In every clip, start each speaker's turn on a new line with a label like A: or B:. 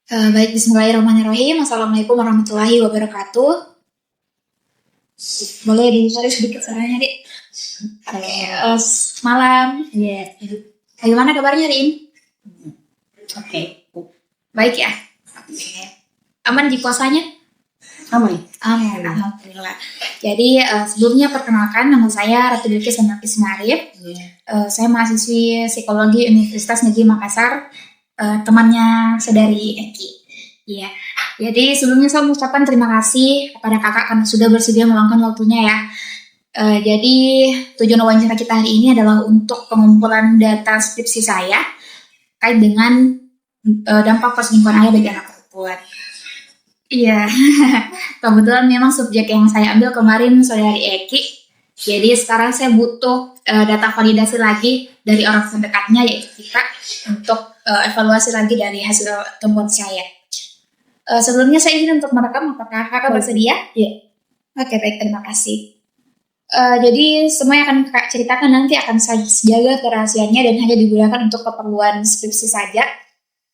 A: Baik, bismillahirrahmanirrahim. Assalamualaikum warahmatullahi wabarakatuh. Boleh dicari sedikit suaranya, Dik? Oke, malam.
B: Iya.
A: Bagaimana kabarnya, Rin?
B: Oke.
A: Baik ya? Oke. Aman di puasanya?
B: Aman.
A: Aman, alhamdulillah. Jadi sebelumnya perkenalkan, nama saya Ratu Bilqis Anarkis Marif. Saya mahasiswi psikologi Universitas Negeri Makassar, temannya saudari Eki. Iya. Jadi sebelumnya saya mengucapkan terima kasih kepada kakak karena sudah bersedia meluangkan waktunya ya. Jadi tujuan wawancara kita hari ini adalah untuk pengumpulan data skripsi saya terkait dengan dampak perselingkuhan ayah bagi anak perempuan. Iya, kebetulan memang subjek yang saya ambil kemarin saudari Eki. Jadi sekarang saya butuh data validasi lagi dari orang terdekatnya yaitu kita untuk evaluasi lagi dari hasil temuan saya. Sebelumnya saya ingin untuk merekam, apakah kakak bersedia?
B: Iya.
A: Oke, baik, terima kasih. Jadi semua yang akan kakak ceritakan nanti akan saya jaga kerahasiaannya dan hanya digunakan untuk keperluan skripsi saja.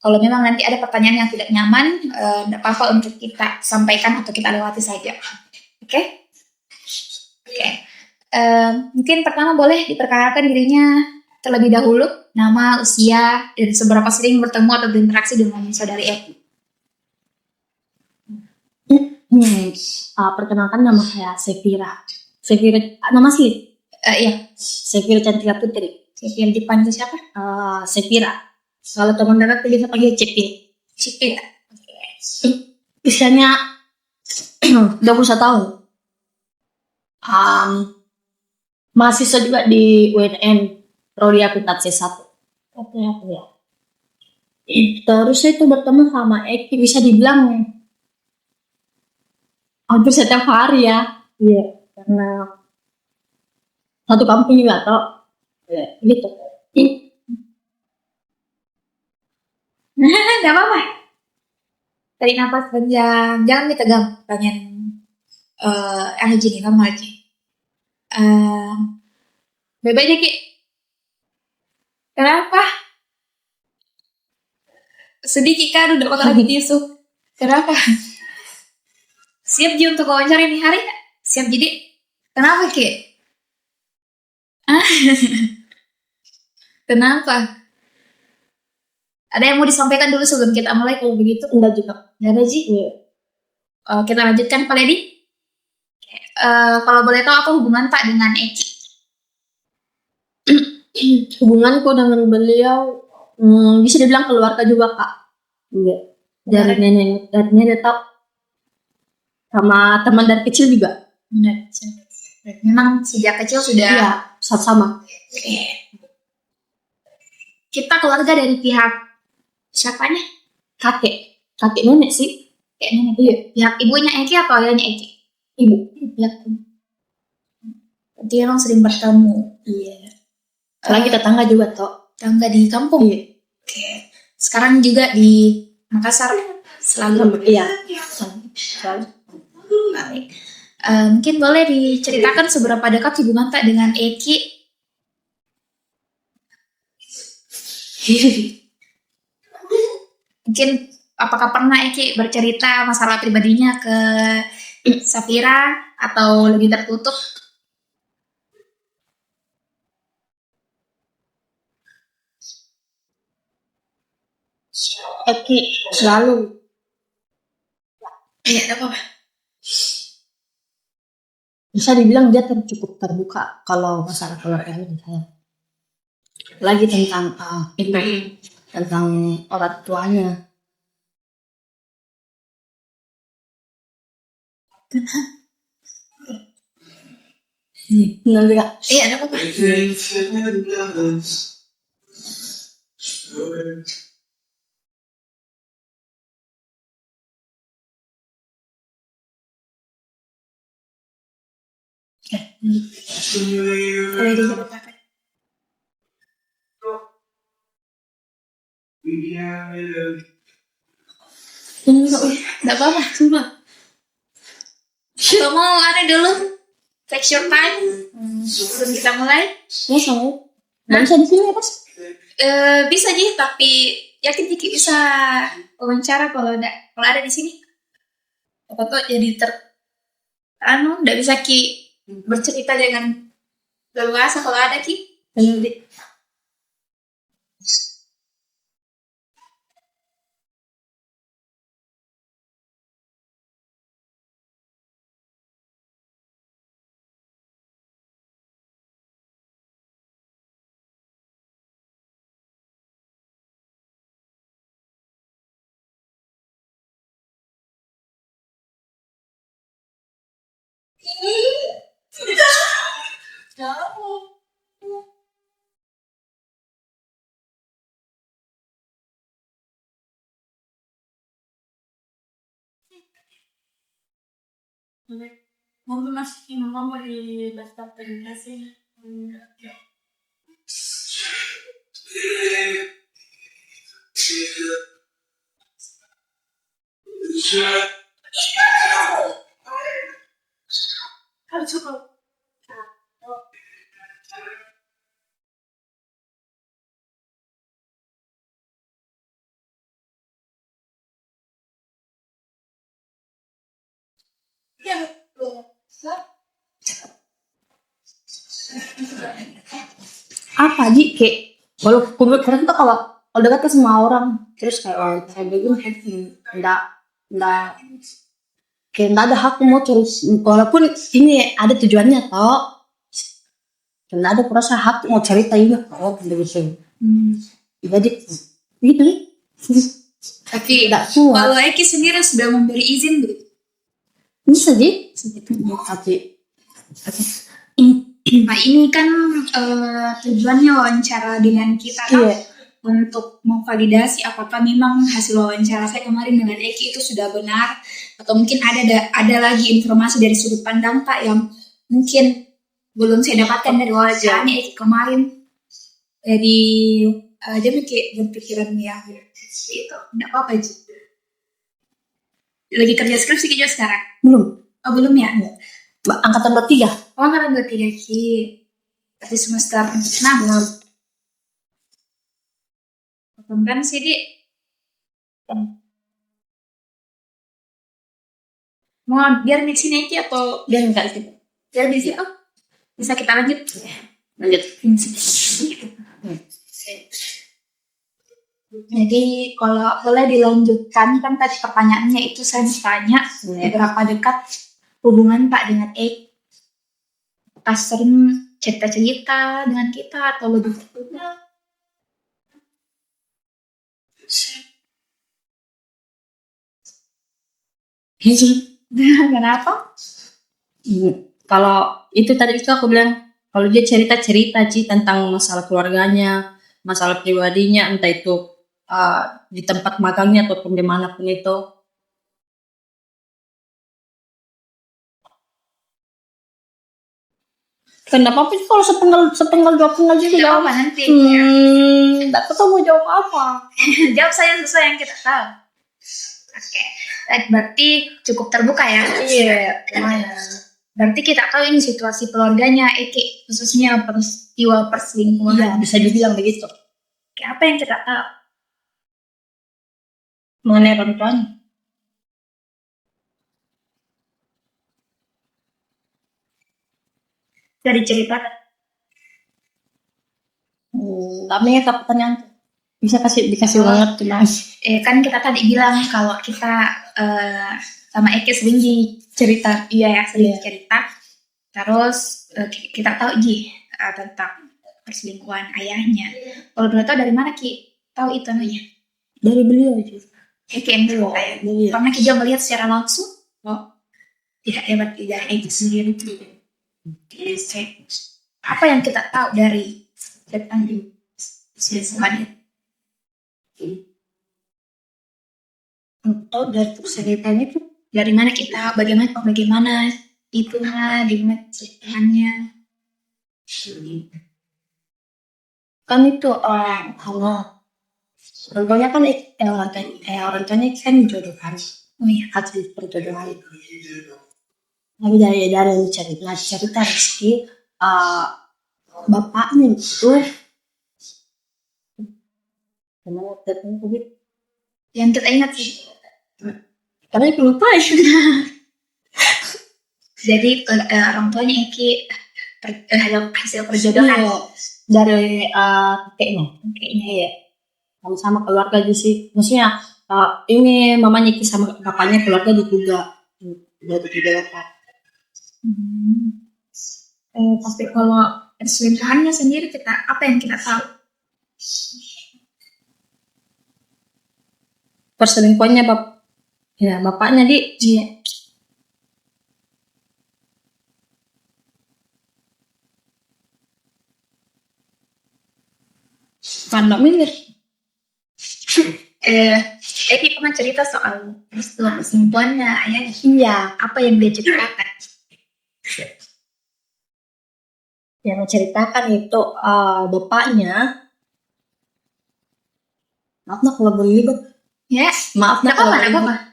A: Kalau memang nanti ada pertanyaan yang tidak nyaman, tidak apa-apa untuk kita sampaikan atau kita lewati saja. Oke? Oke. Mungkin pertama boleh diperkenalkan dirinya terlebih dahulu, nama, usia, dan seberapa sering bertemu atau berinteraksi dengan saudari Eki.
B: Perkenalkan, nama saya Sefira. Nama sih?
A: Iya.
B: Sefira Cantika Putri.
A: Sefira dipanggil siapa?
B: Sefira. Kalau teman dekat bisa panggil Cepil.
A: Cepil.
B: Usianya 21 tahun. Mahasiswa juga di UNN Prodi Akuntansi 1. Oke, ya. Terus saya itu bertemu sama Eki, bisa dibilang hampir setiap hari ya. Iya, karena satu kampung juga atau gitu.
A: Gak apa-apa. Tarik nafas panjang, jangan ditegang. Pengen energi nih, kamu lagi. Bebek aja Ki. Kenapa? Sedih Ki kan udah pakai lagi tisu. Kenapa? Siap Ji untuk wawancara ini hari? Siap jadi. Kenapa Ki? Kenapa? Ada yang mau disampaikan dulu sebelum kita mulai kalau begitu?
B: Enggak juga.
A: Enggak ada Ji?
B: Iya.
A: Kita lanjutkan Pak Ledi. Kalau boleh tahu apa hubungan Pak dengan Eki?
B: Hubunganku dengan beliau bisa dibilang keluarga juga Kak. Iya. Dari nenek tahu sama teman dari kecil juga.
A: Memang sejak kecil sudah.
B: Iya, sama.
A: Kita keluarga dari pihak siapanya?
B: Kakek nenek sih.
A: Kakek nenek.
B: Iya.
A: Pihak ibunya Eki atau ayahnya Eki?
B: Ibu.
A: Pihak ibu. Berarti emang sering bertemu.
B: Iya. Lagi tetangga juga toh.
A: Tetangga di kampung.
B: Iya.
A: Oke. Sekarang juga di Makassar selalu.
B: Iya.
A: Selalu. Baik. Mungkin boleh diceritakan seberapa dekat hubungan tak dengan Eki? Mungkin apakah pernah Eki bercerita masalah pribadinya ke Safira atau lebih tertutup?
B: Eki selalu.
A: Iya, ada apa-apa.
B: Bisa dibilang dia cukup terbuka kalau masalah keluarga ini saya. Lagi tentang tentang orang tuanya. Benar enggak?
A: Iya, ada apa-apa. Boleh diceritakan. Enggak apa-apa,
B: Sumpah.
A: Atau mau ada dulu take your time sebelum kita mulai?
B: Ya sama. Nggak bisa di sini ya Pas?
A: Bisa Ji, tapi yakin Kiki bisa wawancara kalau ada di sini? Apa tuh jadi nggak bisa Ki bercerita dengan leluasa kalau ada Ki?
B: Mungkin masih mau di daftar registrasi. Kalau cukup. Apa Ji kayak kalau kumpul keren tuh kalau dekat ke semua orang terus kayak saya bilang enggak kayak enggak ada hak mau terus walaupun ini ada tujuannya toh enggak ada perasa hak mau cerita juga begitu jadi gitu
A: Tapi
B: tidak kuat
A: kalau Eki sendiri sudah memberi izin begitu.
B: bisa Ji tapi
A: Nah ini kan tujuannya wawancara dengan kita kan
B: iya
A: untuk memvalidasi apakah memang hasil wawancara saya kemarin dengan Eki itu sudah benar atau mungkin ada lagi informasi dari sudut pandang Pak yang mungkin belum saya dapatkan dari wawancaranya Eki kemarin. Jadi dia kayak berpikiran ya itu tidak apa-apa aja. Lagi kerja skripsi juga sekarang?
B: belum
A: Belum ya?
B: angkatan 23
A: Angkatan 23 Ki. Berarti semester 6. Kan sih di mau biar di sini aja atau
B: biar enggak sih
A: biar di sini bisa kita lanjut jadi kalau boleh dilanjutkan kan tadi pertanyaannya itu saya bertanya berapa dekat hubungan Pak dengan Ek, apakah sering cerita-cerita dengan kita atau lebih tertutup? Kenapa?
B: Kalau itu tadi itu aku bilang kalau dia cerita-cerita Ci tentang masalah keluarganya, masalah pribadinya, entah itu di tempat magangnya ataupun dimanapun itu. Kenapa sih kalau sepenggal jawab enggak juga
A: Tidak
B: jawab?
A: apa nanti.
B: Enggak tahu mau jawab apa.
A: Jawab saya sesuai yang kita tahu. Oke. Berarti cukup terbuka ya?
B: Iya, lumayan.
A: Berarti kita tahu ini situasi keluarganya Eki, khususnya peristiwa perselingkuhan.
B: Iya, bisa dibilang begitu.
A: Oke, apa yang kita tahu?
B: Mengenai orang tuanya.
A: Dari cerita.
B: Tapi ya pertanyaan bisa dikasih banget Mas.
A: Kan kita tadi bilang kalau kita sama Eki sering cerita, sering cerita. Terus kita tahu tentang perselingkuhan ayahnya. Kalau boleh tahu dari mana Ki tahu itu namanya?
B: Dari beliau aja.
A: Eki yang dulu karena Ki juga melihat secara langsung. Tidak hebat tidak Eki sendiri. Apa yang kita tahu dari tentang perselingkuhan itu?
B: Tahu dari perselingkuhan itu
A: dari mana kita bagaimana itunya gimana ceritanya
B: kan itu kalau contohnya kan orang tuanya kan jodohan hasil perjodohan itu tapi dari cerita Rizky bapaknya itu Kenapa tertentu gitu?
A: Yang kita ingat sih.
B: Karena itu lupa ya.
A: Jadi orang tuanya Eki hasil perjodohan.
B: Iya, dari kakeknya ya. Sama-sama keluarga juga sih. Maksudnya ini mamanya Ki sama bapaknya keluarga juga dapat.
A: Tapi kalau perselingkuhannya sendiri apa yang kita tahu?
B: Perselingkuhannya bapaknya
A: Iya.
B: Pandang ini.
A: Eki pernah cerita soal peristiwa perselingkuhannya ayahnya.
B: Iya.
A: Apa yang dia ceritakan?
B: Yang menceritakan itu bapaknya. Maaf nak kalau berlibat.
A: Yes.
B: Maaf nak kalau berlibat.
A: Apa?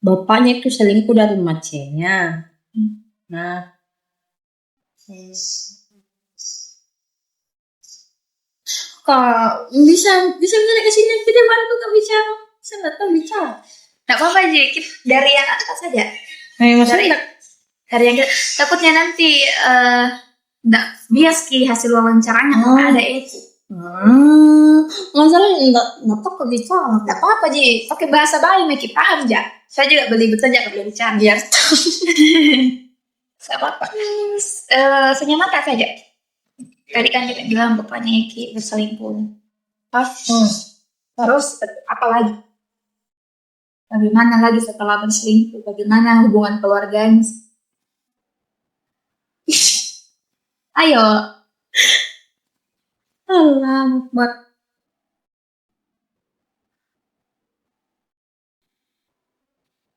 B: Bapaknya itu selingkuh dari macenya. Nah, kak bisa ke sini kita bantu kak bicara. Saya nggak tahu bicara.
A: Nggak apa-apa aja, dari yang atas saja.
B: Dari
A: yang takutnya nanti nggak bias ki hasil wawancaranya kalau ada itu.
B: Masalah nggak apa bicara.
A: Nggak apa-apa Ji, pakai bahasa bayi Meki paham aja. Saya juga belibet saja kalau bicara.
B: Biar
A: nggak apa-apa. Senyaman saja. Tadi kan kita bilang bapaknya Eki berselingkuh. Terus apa lagi? Bagaimana lagi setelah berselingkuh? Bagaimana hubungan keluarganya? Ayo.
B: buat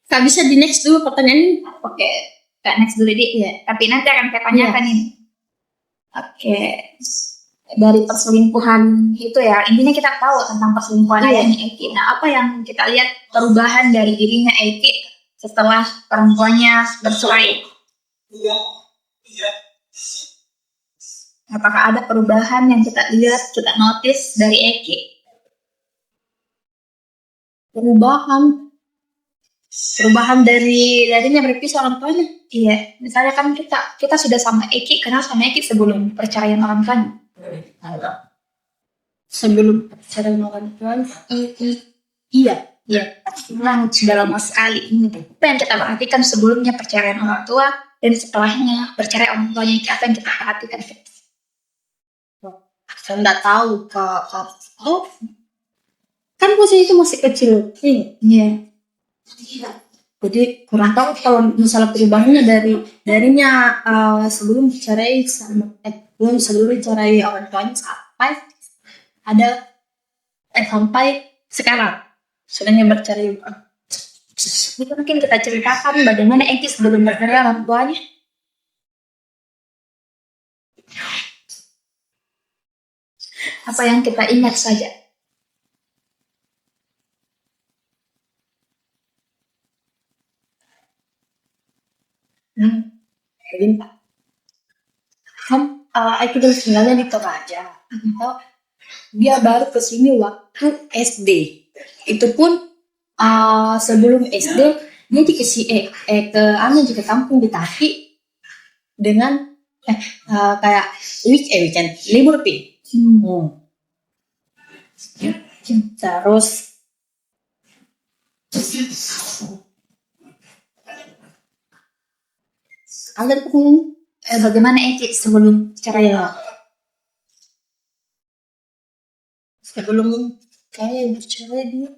B: Kak bisa di next dulu pertanyaan ini.
A: Oke, Kak next dulu ya. Tapi nanti akan saya tanyakan ini. Oke. Dari perselingkuhan itu ya, intinya kita tahu tentang perselingkuhan ayahnya Eki. Nah, apa yang kita lihat perubahan dari dirinya Eki setelah orang tuanya bercerai? Iya. Apakah ada perubahan yang kita lihat, kita notice dari Eki?
B: Perubahan darinya berpisah orang tuanya.
A: Iya, misalnya kan kita sudah sama Eki, kenal sama Eki sebelum perceraian orang tuanya.
B: Sebelum perceraian orang tuanya. Iya.
A: Memang sudah lama sekali. Apa yang kita perhatikan sebelumnya perceraian orang tua dan setelahnya perceraian orang tuanya Eki, apa yang kita perhatikan?
B: Saya nggak tahu kak. Kan posisi itu masih kecil.
A: Iya.
B: Jadi kurang tahu kalau misalnya perubahannya darinya sebelum cerai sebelum cerai orang tuanya sampai sekarang sudahnya bercerai.
A: Itu mungkin kita ceritakan bagaimana Eki sebelum bercerai orang tuanya. Apa yang kita ingat saja.
B: Aku dulu tinggalnya di Toraja. Dia baru kesini waktu SD. Itu pun sebelum SD dia dikasih ke kampung di Taki dengan kayak weekend libur pi. Terus
A: bagaimana Eki sebelum cerai?
B: Sebelum kayak bercerai dia.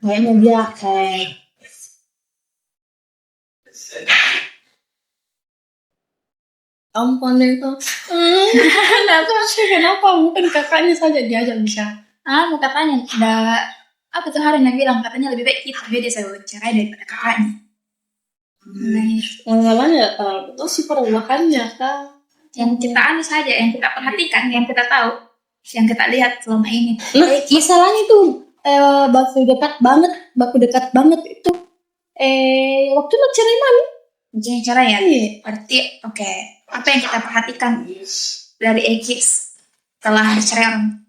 B: Kayaknya dia kayak ampun itu. Kenapa mungkin kakaknya saja diajak bisa?
A: Mau katanya apa tuh hari yang bilang katanya lebih baik kita beda saya bercerai daripada kakaknya.
B: Masalahnya itu sih perubahannya kan.
A: Yang kita aneh saja, yang kita perhatikan, yang kita tahu, yang kita lihat selama ini.
B: Masalahnya itu baru dekat banget baku dekat banget itu waktu nak cerai mami.
A: Jadi cara ya.
B: Iya.
A: Berarti oke. Apa yang kita perhatikan dari Eki setelah bercerai orang?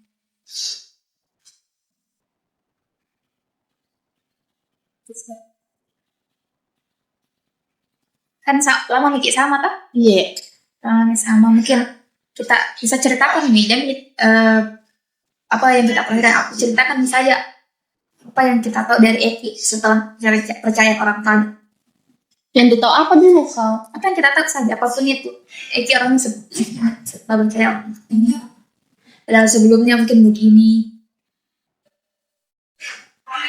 A: Kan lama Eki sama toh?
B: Iya.
A: Sama mungkin kita bisa ceritakan nih dan apa yang kita perhatikan. Aku ceritakan misalnya apa yang kita tahu dari Eki setelah percaya orang tua.
B: Yang ditahu apa dulu kau?
A: Apa yang kita tahu saja apapun itu. Eki orangnya setelah percaya orang ini. Padahal sebelumnya mungkin begini.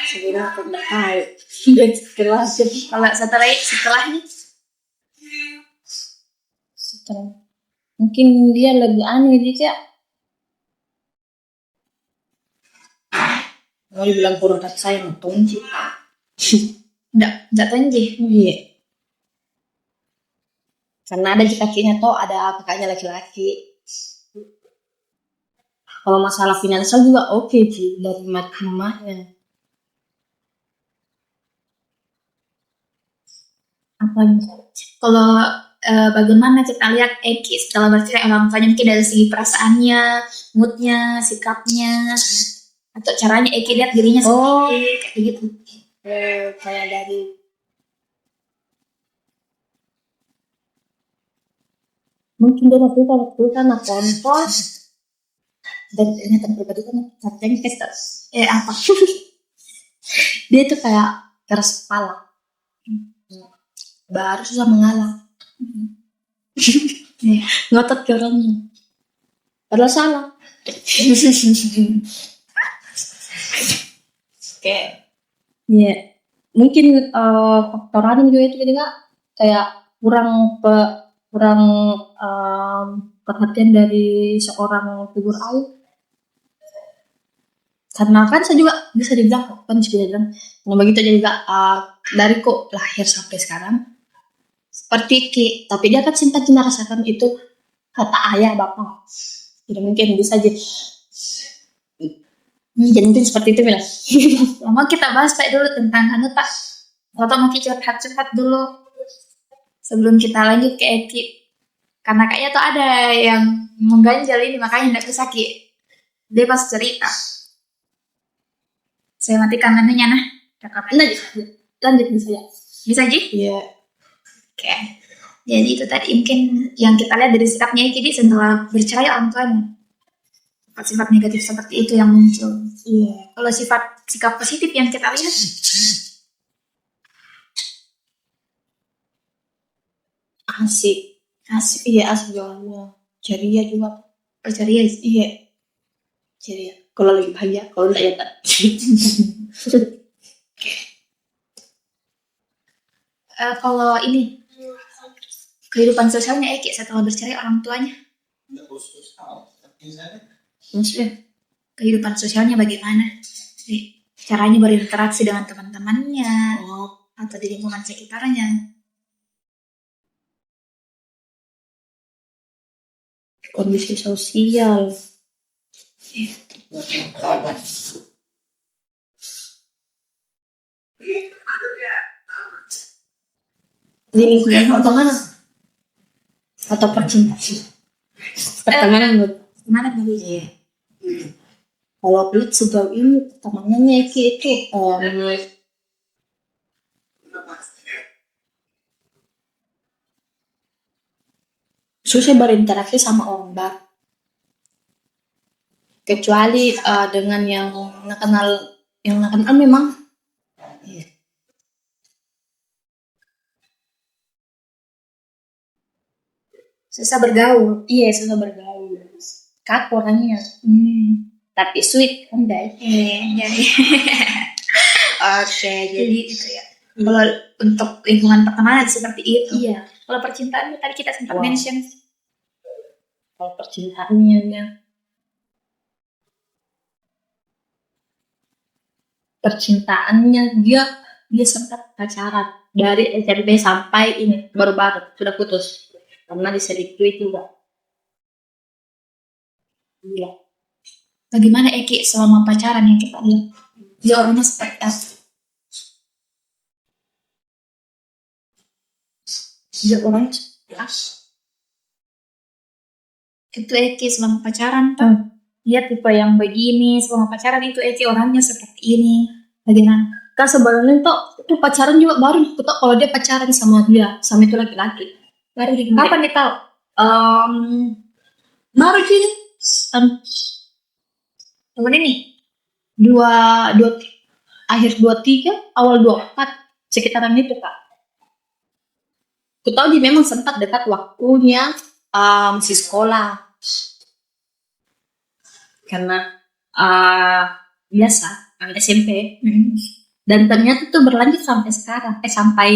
B: Sebenarnya aku nggak tahu.
A: Kalau setelahnya
B: Setelah mungkin dia lebih aneh dia mau dibilang kurang kasih sayang tonji.
A: enggak tonji.
B: Iya. Karena ada kakinya toh ada kakaknya laki-laki. Kalau masalah finansial juga oke sih dari rumahnya. Apa
A: Kalau bagaimana kita lihat Eki setelah bercerai orang tuanya mungkin dari segi perasaannya, moodnya, sikapnya, atau caranya Eki lihat dirinya sendiri kayak gitu.
B: Kayak dari mungkin dia waktu itu kan aku kompos dan ternyata pribadi kan katanya kita
A: Apa?
B: dia tuh kayak keras kepala. Baru susah mengalah. Ngotot ke orangnya. Padahal salah. Kayak ya mungkin faktor lain juga itu juga kayak kurang perhatian dari seorang figur ayah. Karena kan saya juga bisa dibilang kan bisa dibilang nah begitu aja juga dari kok lahir sampai sekarang seperti Ki, tapi dia kan sempat merasakan itu kata ayah bapak. Tidak mungkin bisa jadi mungkin seperti itu bilang.
A: Mau kita bahas Pak dulu tentang Pak. Atau mungkin curhat dulu sebelum kita lanjut ke Eki. Karena kayaknya tuh ada yang mengganjal ini makanya tidak bisa Ki. Dia pas cerita. Saya matikan menunya nah.
B: Lanjut bisa ya.
A: Bisa Ji?
B: Iya.
A: Oke. Jadi itu tadi mungkin yang kita lihat dari sikapnya Eki setelah bercerai orang tuanya. Sifat negatif seperti itu yang muncul.
B: Iya.
A: Kalau sikap positif yang kita lihat
B: asik iya asik jualnya ceria juga
A: ceria
B: iya ceria kalau lagi bahagia kalau enggak ya tak.
A: Kalau ini kehidupan sosialnya Eki setelah bercerai orang tuanya
B: maksudnya
A: kehidupan sosialnya bagaimana? Caranya berinteraksi dengan teman-temannya atau di lingkungan sekitarnya.
B: Kondisi sosial. Di lingkungan pertemanan atau percintaan?
A: Pertemanan dulu.
B: Iya. Kalau pelit sejauh ini temannya Eki itu susah berinteraksi sama orang baru. Kecuali dengan yang kenal memang
A: susah bergaul.
B: Iya, susah bergaul. Kaku orangnya. Tapi sweet kan guys.
A: Jadi oke, jadi itu ya. Kalau untuk lingkungan pertemanan seperti itu.
B: Iya.
A: Kalau percintaan tadi kita sempat mention.
B: Kalau percintaannya dia sempat pacaran dari SMP sampai ini baru sudah putus karena diselingkuhi juga. Iya.
A: Bagaimana Eki selama pacaran yang kita lihat? Dia orangnya seperti apa?
B: Dia orang jelas.
A: Itu Eki selama pacaran tuh. Dia tipe yang begini, selama pacaran itu Eki orangnya seperti ini. Bagaimana?
B: Kan sebenarnya itu pacaran juga baru aku tahu kalau dia pacaran sama dia, sama itu laki-laki.
A: Baru di kapan dia tahu?
B: Baru sih
A: Tahun ini?
B: dua akhir 23 awal 24 sekitaran itu Kak. Aku tahu dia memang sempat dekat waktunya masih sekolah karena biasa SMP. Dan ternyata tuh berlanjut sampai sekarang, sampai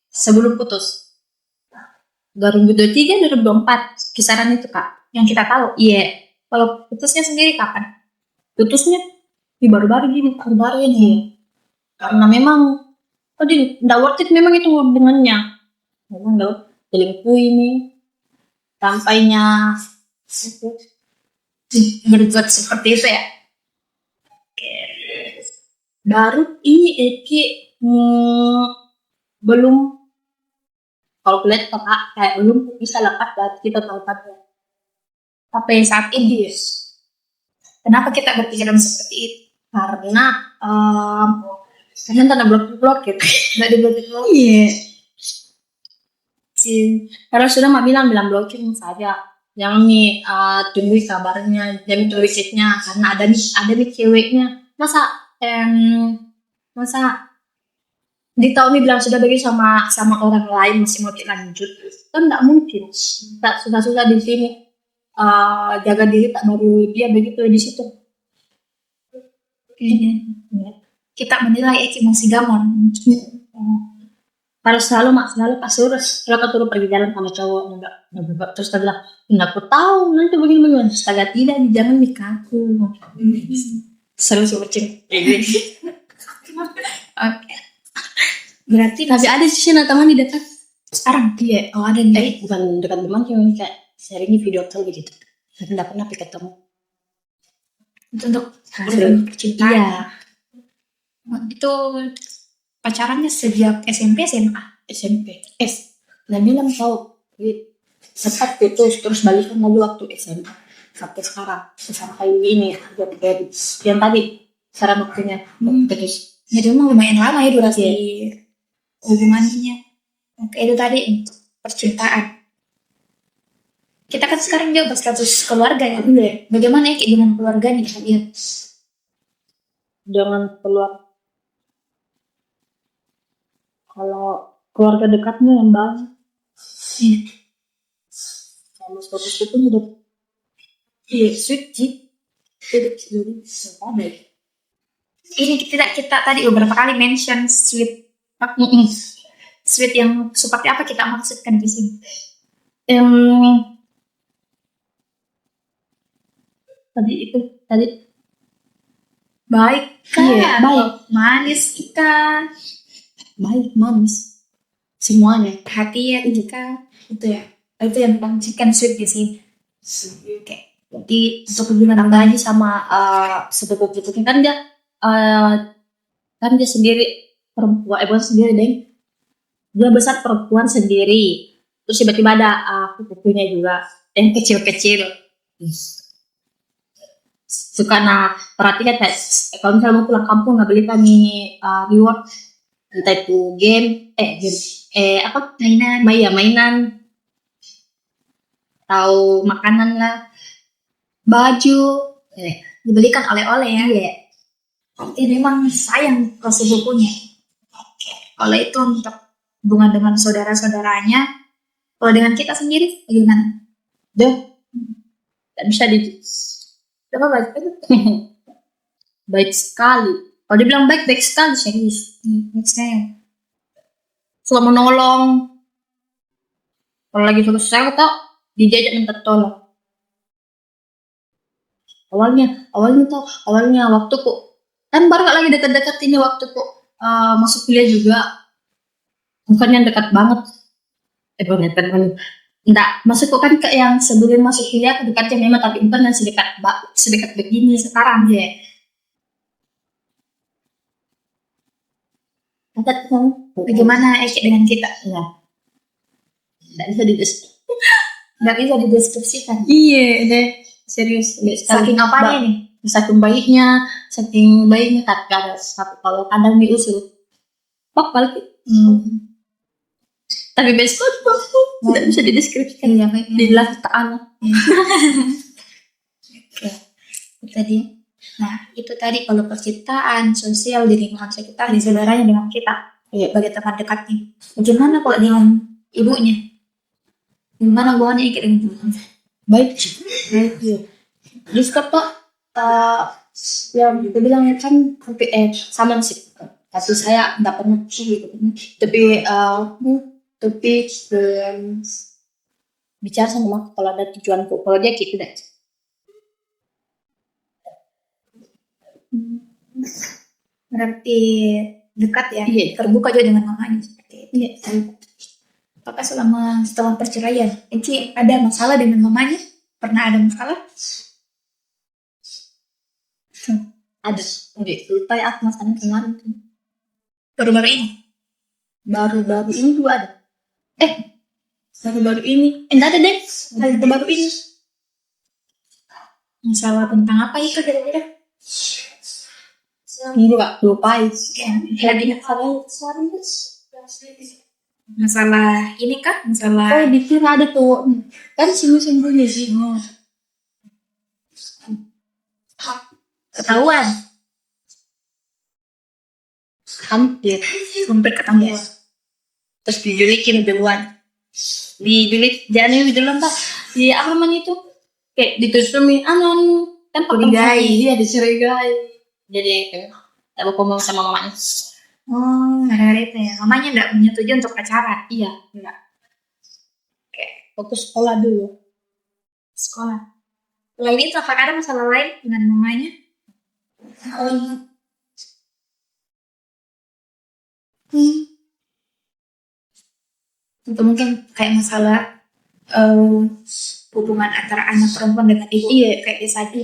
B: sebelum putus. 2023, 2024, kisaran itu Kak.
A: Yang kita tahu.
B: Iya.
A: Kalau putusnya sendiri kapan?
B: Putusnya di baru-baru ini. Karena memang, nggak worth it memang itu hubungannya. Memang nggak selingkuh ini. Sampainya
A: Berbuat seperti itu ya?
B: baru ini Eki belum, kalau kulihat kayak belum bisa lepas dari kita tempatnya.
A: Sampai saat ini. Kenapa kita berpikiran seperti itu?
B: Karena tanda blokir.
A: Nggak diblokir.
B: Iya. Kalau sudah mak bilang blokir saja. Jangan nih tunggu kabarnya, jangan tunggu chatnya karena ada nih ceweknya. Masa ditahu nih bilang sudah begitu sama orang lain masih mau lanjut, kan nggak mungkin. Tak susah-susah di sini jaga diri tak baru dia begitu di situ.
A: Kita menilai Eki masih gamon.
B: Kalau selalu pas suruh pergi jalan sama cowok enggak terus dia bilang enggak aku tahu nanti begini astaga tidak jangan nikahku. Seru sih kucing.
A: Oke. Berarti
B: Tapi ada sih teman di dekat
A: sekarang.
B: Iya.
A: Oh ada nih.
B: Bukan dekat teman cuma kayak sharingnya video call gitu. Tapi enggak pernah ketemu.
A: Itu untuk percintaan.
B: Iya.
A: Itu pacarannya sejak SMP SMA?
B: SMP. Dan bilang tahu sempat putus terus balikan lagi waktu SMA sampai sekarang sampai ini yang tadi saran waktunya putus.
A: Jadi memang lumayan lama ya durasi hubungannya. Oke, itu tadi percintaan. Kita kan sekarang juga berstatus keluarga ya. Bagaimana ya dengan keluarga nih kalian?
B: Dengan keluarga, kalau keluarga dekatnya yang banyak. Sama status itu udah sweet sih.
A: Ini kita tadi beberapa kali mention sweet. Sweet yang seperti apa kita maksudkan di sini?
B: Tadi
A: baik kan?
B: Iya, baik.
A: Manis kan?
B: Baik, manis. Semuanya.
A: Perhatian juga. Itu ya. Itu yang chicken sweet di sini. Oke.
B: Jadi untuk hubungan lagi sama sepupu itu kan dia sendiri perempuan, bukan sendiri deh. Dia besar perempuan sendiri. Terus tiba-tiba ada sepupunya juga yang kecil-kecil. Suka perhatikan kayak kalau misalnya mau pulang kampung nggak beli kami reward entah itu game mainan atau makanan lah, baju
A: dibelikan oleh-oleh ya.
B: Iya.
A: Ini memang sayang ke sepupunya. Kalau itu untuk hubungan dengan saudara-saudaranya, kalau dengan kita sendiri bagaimana?
B: Tak bisa
A: Coba baik
B: baik sekali. Kalau dia bilang baik sekali serius.
A: Saya
B: Suka menolong. Kalau lagi suka saya tau dijajak minta tolong. Awalnya waktu kok kan baru lagi dekat-dekat ini waktu kok masuk kuliah juga. Bukan yang dekat banget. Bukan. Enggak, masuk kok kan kayak yang sebelum masuk kuliah dekatnya memang tapi bukan yang sedekat begini sekarang ya.
A: bagaimana Eki dengan kita?
B: Ya. Nggak bisa dideskripsikan.
A: Nggak bisa dideskripsikan.
B: Iya deh, serius.
A: Saking apanya nih?
B: Saking baiknya kata satu kalau kadang diusul pak balik. Tapi besok tidak bisa dideskripsikan.
A: Iya,
B: Lillah ta'ala.
A: Oke, itu tadi. Nah, itu tadi kalau percintaan, sosial di lingkungan sekitar, di saudaranya dengan kita, sebagai teman dekatnya. Bagaimana kalau dengan ibunya? Gimana hubungannya Ike dengan ibunya?
B: Baik. Terus kata yang kita bilang kan sama sih. Tapi saya tidak pernah gitu. Tapi bicara sama aku kalau ada tujuanku. Kalau dia gitu tidak.
A: Berarti dekat ya,
B: Iya.
A: terbuka juga dengan mamanya seperti itu.
B: Iya.
A: Apakah setelah perceraian, Eci ada masalah dengan mamanya? Pernah ada masalah?
B: Ada. Lupa ya aku masalahnya kemarin.
A: Baru-baru ini?
B: Baru-baru ini juga ada. Baru-baru ini. Enggak ada deh. Baru ini.
A: Masalah tentang apa itu kira-kira?
B: Enggak, lupain.
A: Masalah ini kah? Masalah
B: Dikira ada tuh. Kan sembunyi sih.
A: ketahuan?
B: Hampir
A: Ketahuan.
B: Terus dijulikin duluan. Dijulik jangan duluan pak. Di apa namanya itu? Kayak ditusumi kan
A: Curigai.
B: Dia dicurigai. Jadi tak berkomunikasi sama mamanya.
A: Gara-gara itu ya. Mamanya enggak menyetujui untuk pacaran.
B: Iya, enggak. Fokus sekolah dulu.
A: Sekolah. Lain itu apakah ada masalah lain dengan mamanya? Itu mungkin kayak masalah hubungan antara anak perempuan dengan ibu.
B: Iya.
A: Kayak biasa aja.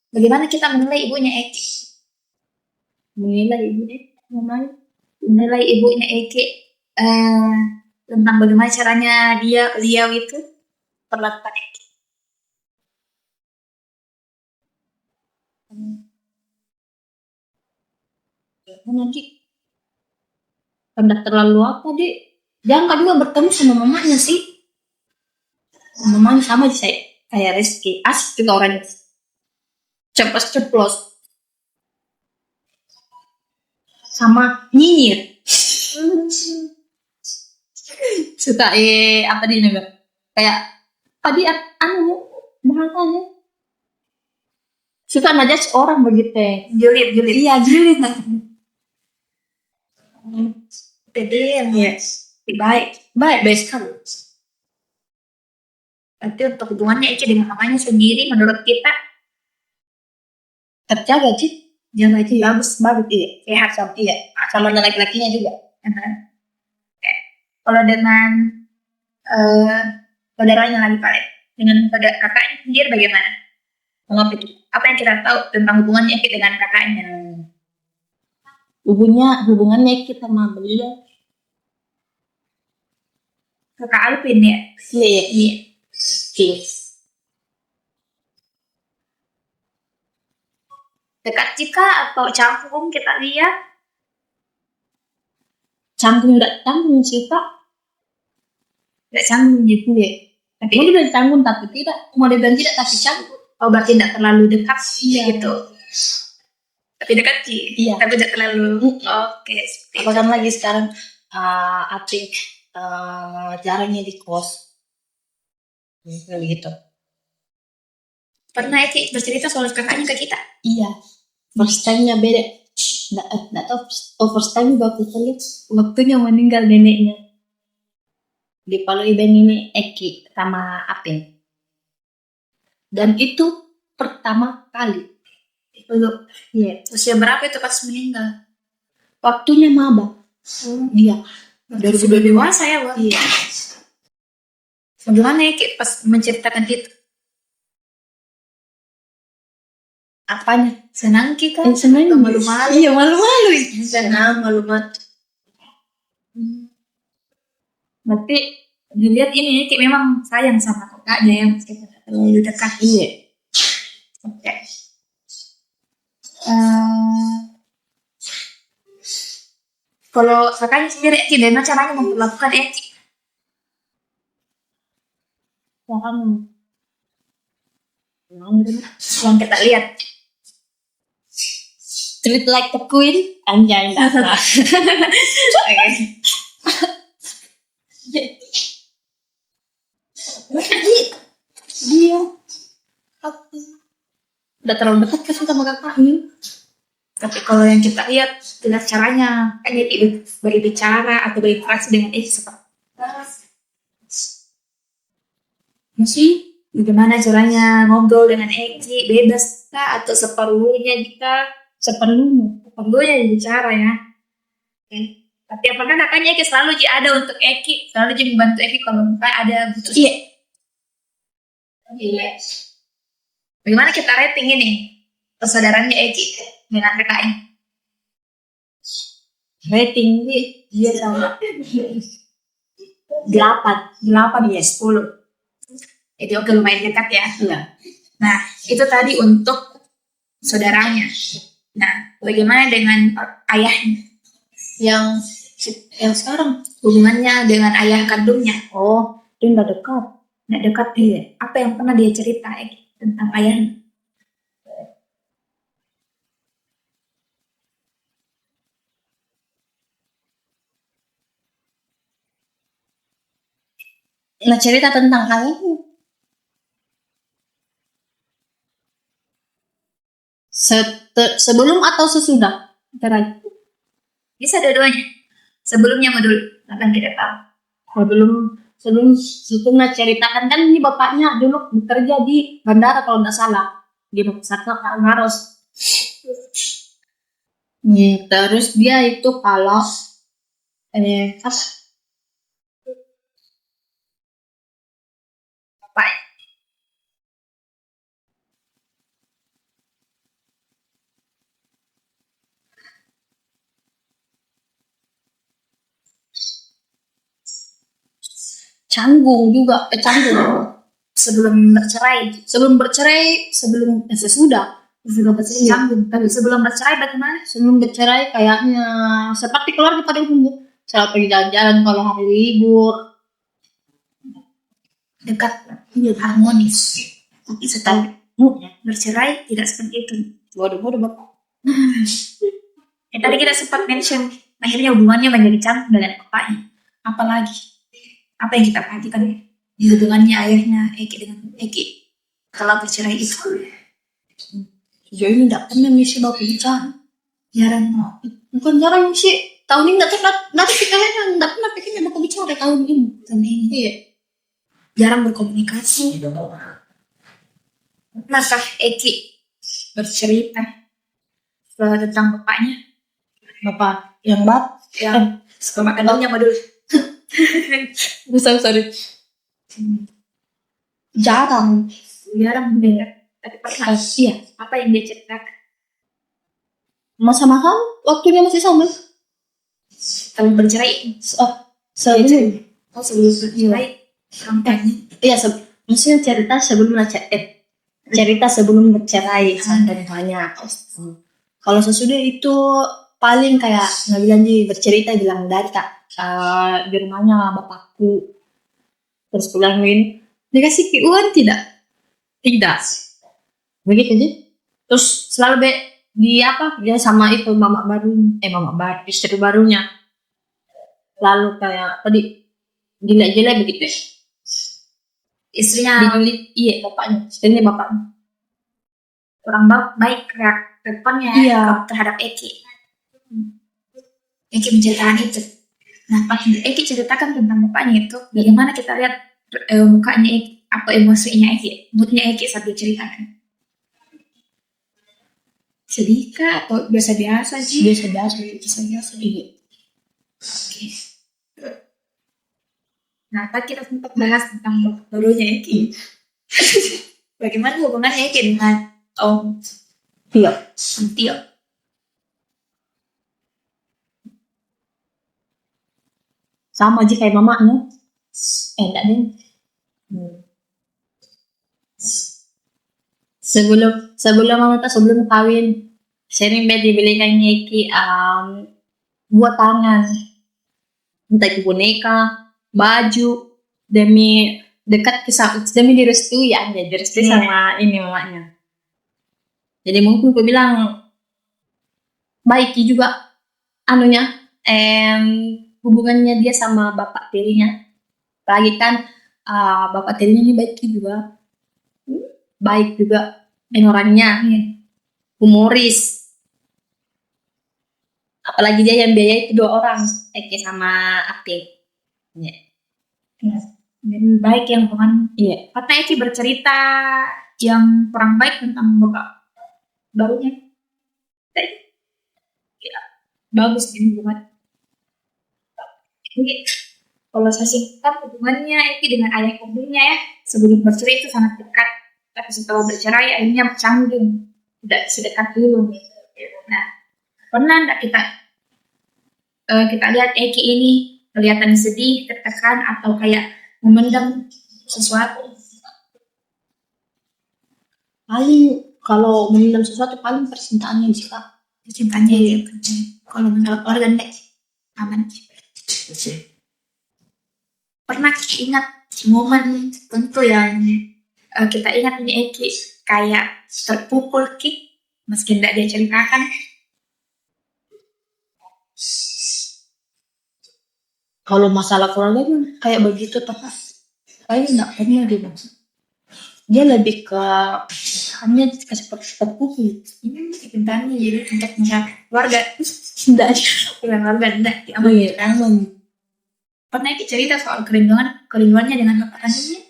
A: Bagaimana kita menilai ibunya Eki?
B: Menilai ibunya mamanya.
A: Menilai ibunya Eki tentang bagaimana caranya beliau itu perlakukan Eki.
B: Nanti tidak terlalu apa deh. Jangan juga bertemu sama mamanya sih. Mamanya sama sih kayak Rizky. Asik juga orangnya. Ceplos. Sama nyinyir. Suka apa di ini kayak tadi bahasanya suka ngajak orang begitu.
A: Julid.
B: Iya, julid.
A: Jadi yang baik sekali. Berarti untuk hubungannya Eki dengan mamanya sendiri menurut kita
B: terjaga sih.
A: jaga Eki bagus
B: Iya.
A: sehat
B: Sama laki-lakinya juga.
A: Kalau dengan saudaranya lagi paling dengan kakaknya sendiri bagaimana?
B: Mengapa itu?
A: Apa yang kita tahu tentang hubungannya Eki dengan kakaknya?
B: Hubungannya kita sama beliau.
A: Kakak Alvin ya?
B: Iya.
A: Dekat jika atau canggung kita lihat?
B: Canggung sih Kak.
A: Tidak canggung gitu ya?
B: Tapi dia bilang canggung tapi tidak. Mau dia bilang tidak tapi canggung.
A: Oh berarti tidak terlalu dekat gitu. Tapi dekat sih.
B: Iya.
A: Tapi tidak terlalu. Oke.
B: Apakah lagi sekarang jarangnya di kos. Begitu.
A: Pernah Eki bercerita soal kakaknya ke kita?
B: Iya. First time-nya beda. Nggak tahu first time waktu itu waktunya meninggal neneknya. Di Palu Iben ini Eki sama Apin. Dan itu pertama kali.
A: Iya. Usia berapa itu pas meninggal?
B: Waktunya maba. Dia.
A: Dari sudah dewasa ya, Bang?
B: Iya.
A: Bagaimana Eki pas menceritakan itu?
B: Apanya?
A: Senang kita?
B: Senang.
A: Malu-malu?
B: Iya, malu-malu. Senang, malu-malu.
A: Berarti dilihat ini kayak memang sayang sama kakaknya yang meskipun tak terlalu dekat.
B: Iya.
A: Oke. Eh, Kalau kakaknya sendiri, gimana caranya memperlakukan Eki? Yang kita lihat.
B: Treat like the queen, anjay enggak. Dia udah terlalu dekat kan sama kakaknya.
A: Tapi kalau yang kita lihat, jelas caranya kayaknya berbicara atau berinteraksi dengan Eki seperti masih bagaimana caranya ngobrol dengan Eki, bebas kah atau seperlunya seperlunya bicara ya. Oke. Tapi apakah kakaknya Eki selalu ada untuk Eki, selalu membantu Eki kalau ada butuh. Iya. Bagaimana kita rating ini persaudaranya Eki dengan kakaknya?
B: Rating dia sama 8
A: ya 10. Itu oke, lumayan dekat ya.
B: Iya.
A: Nah, itu tadi untuk saudaranya. Nah, bagaimana dengan ayahnya?
B: Yang sekarang
A: Hubungannya dengan ayah kandungnya?
B: dia nggak dekat.
A: Nggak dekat dia. Apa yang pernah dia cerita tentang ayahnya?
B: Nah, cerita tentang ayahnya sebelum atau sesudah cerai?
A: Bisa dua-duanya. Sebelumnya mau dulu, akan kita tahu.
B: Sebelum ceritakan kan ini bapaknya dulu bekerja di bandara kalau nggak salah di Jakarta Maros. Terus dia itu kalau
A: Bapak
B: canggung
A: sebelum bercerai,
B: sesudah
A: canggung. Tapi sebelum bercerai bagaimana?
B: sebelum bercerai kayaknya seperti keluarga pada umumnya, selalu pergi jalan-jalan kalau hari libur,
A: Dekat, harmonis. Tapi setelah bercerai tidak seperti itu.
B: bodoh bapak.
A: Tadi kita sempat mention akhirnya hubungannya menjadi canggung dengan bapaknya. Apalagi apa yang kita perhatikan di hubungannya ayahnya Eki dengan Eki setelah bercerai itu?
B: Sejauh ini tidak pernah misi bapak bicara. Bukan jarang sih. Tahun ini nanti kayaknya tidak pernah pikirnya bapak bicara tahun ini. Iya.
A: Jarang berkomunikasi. Pernahkah Eki bercerita tentang bapaknya?
B: Bapak yang
A: Sama kandungnya dulu.
B: sorry. Jarang
A: mendengar. Tapi pernah.
B: Iya.
A: Apa yang dia ceritakan?
B: Masa-masa waktunya masih sama.
A: Kalau bercerai?
B: Sebelum
A: bercerai. Kampanye.
B: Iya, maksudnya cerita sebelum bercerai sampai banyak. Kalau sesudah itu paling kayak nggak bilang bilang dari kak di rumahnya bapakku, terus bilangin dikasih uang tidak begitu sih. Terus selalu dia sama itu istri barunya, lalu kayak tadi gila begitu ya.
A: Istrinya
B: istrinya bapaknya
A: kurang baik responnya terhadap Eki. Eki menceritakan itu. Nah, pas Eki ceritakan tentang mukanya itu, bagaimana kita lihat mukanya Eki, apa emosinya Eki, moodnya Eki saat dia ceritakan? Sedih kah atau biasa-biasa sih?
B: Biasa-biasa.
A: Iya. Oke. Nah, tadi kita sempat bahas tentang dulunya Eki. Bagaimana hubungannya Eki dengan Om Tio?
B: Sama aja kayak mamanya. Enggak deh. Sebelum kawin, sering bet dibelikan Nyeki buat tangan, entah itu boneka, baju, demi dekat demi direstui ya, direstui sama ini mamanya. Jadi mungkin aku bilang baik juga anunya, hubungannya dia sama bapak tirinya. Apalagi kan bapak tirinya ini baik juga orangnya, humoris. Apalagi dia yang biaya itu 2 orang, Eki sama Apik.
A: Ya. Dan baik yang hubungan.
B: Iya.
A: Karena Eki bercerita yang kurang baik tentang bapak barunya. Ya, bagus ini hubungan. Jadi kalau saya singkat hubungannya Eki dengan ayah kandungnya ya, sebelum bercerai itu sangat dekat, tapi setelah bercerai akhirnya canggung, tidak sedekat dulu. Nah, pernah enggak kita lihat Eki ini kelihatan sedih, tertekan, atau kayak memendam sesuatu?
B: Paling kalau memendam sesuatu paling percintaannya sih Kak.
A: Percintaannya ya. Kalau menurut orang enggak aman. Pernah ingat momen tentu yang kita ingat ini Eki kayak terpukul Ki, meski tidak dia ceritakan.
B: Kalau masalah keluarga kan kayak begitu tuh Kak. Kayaknya enggak pernah dia. Dia lebih ke hanya seperti terpukul.
A: Percintaannya jadi untuk keluarga.
B: Enggak
A: Keluarga enggak
B: aman.
A: Pernah Eki cerita soal kerinduannya dengan bapak kandungnya?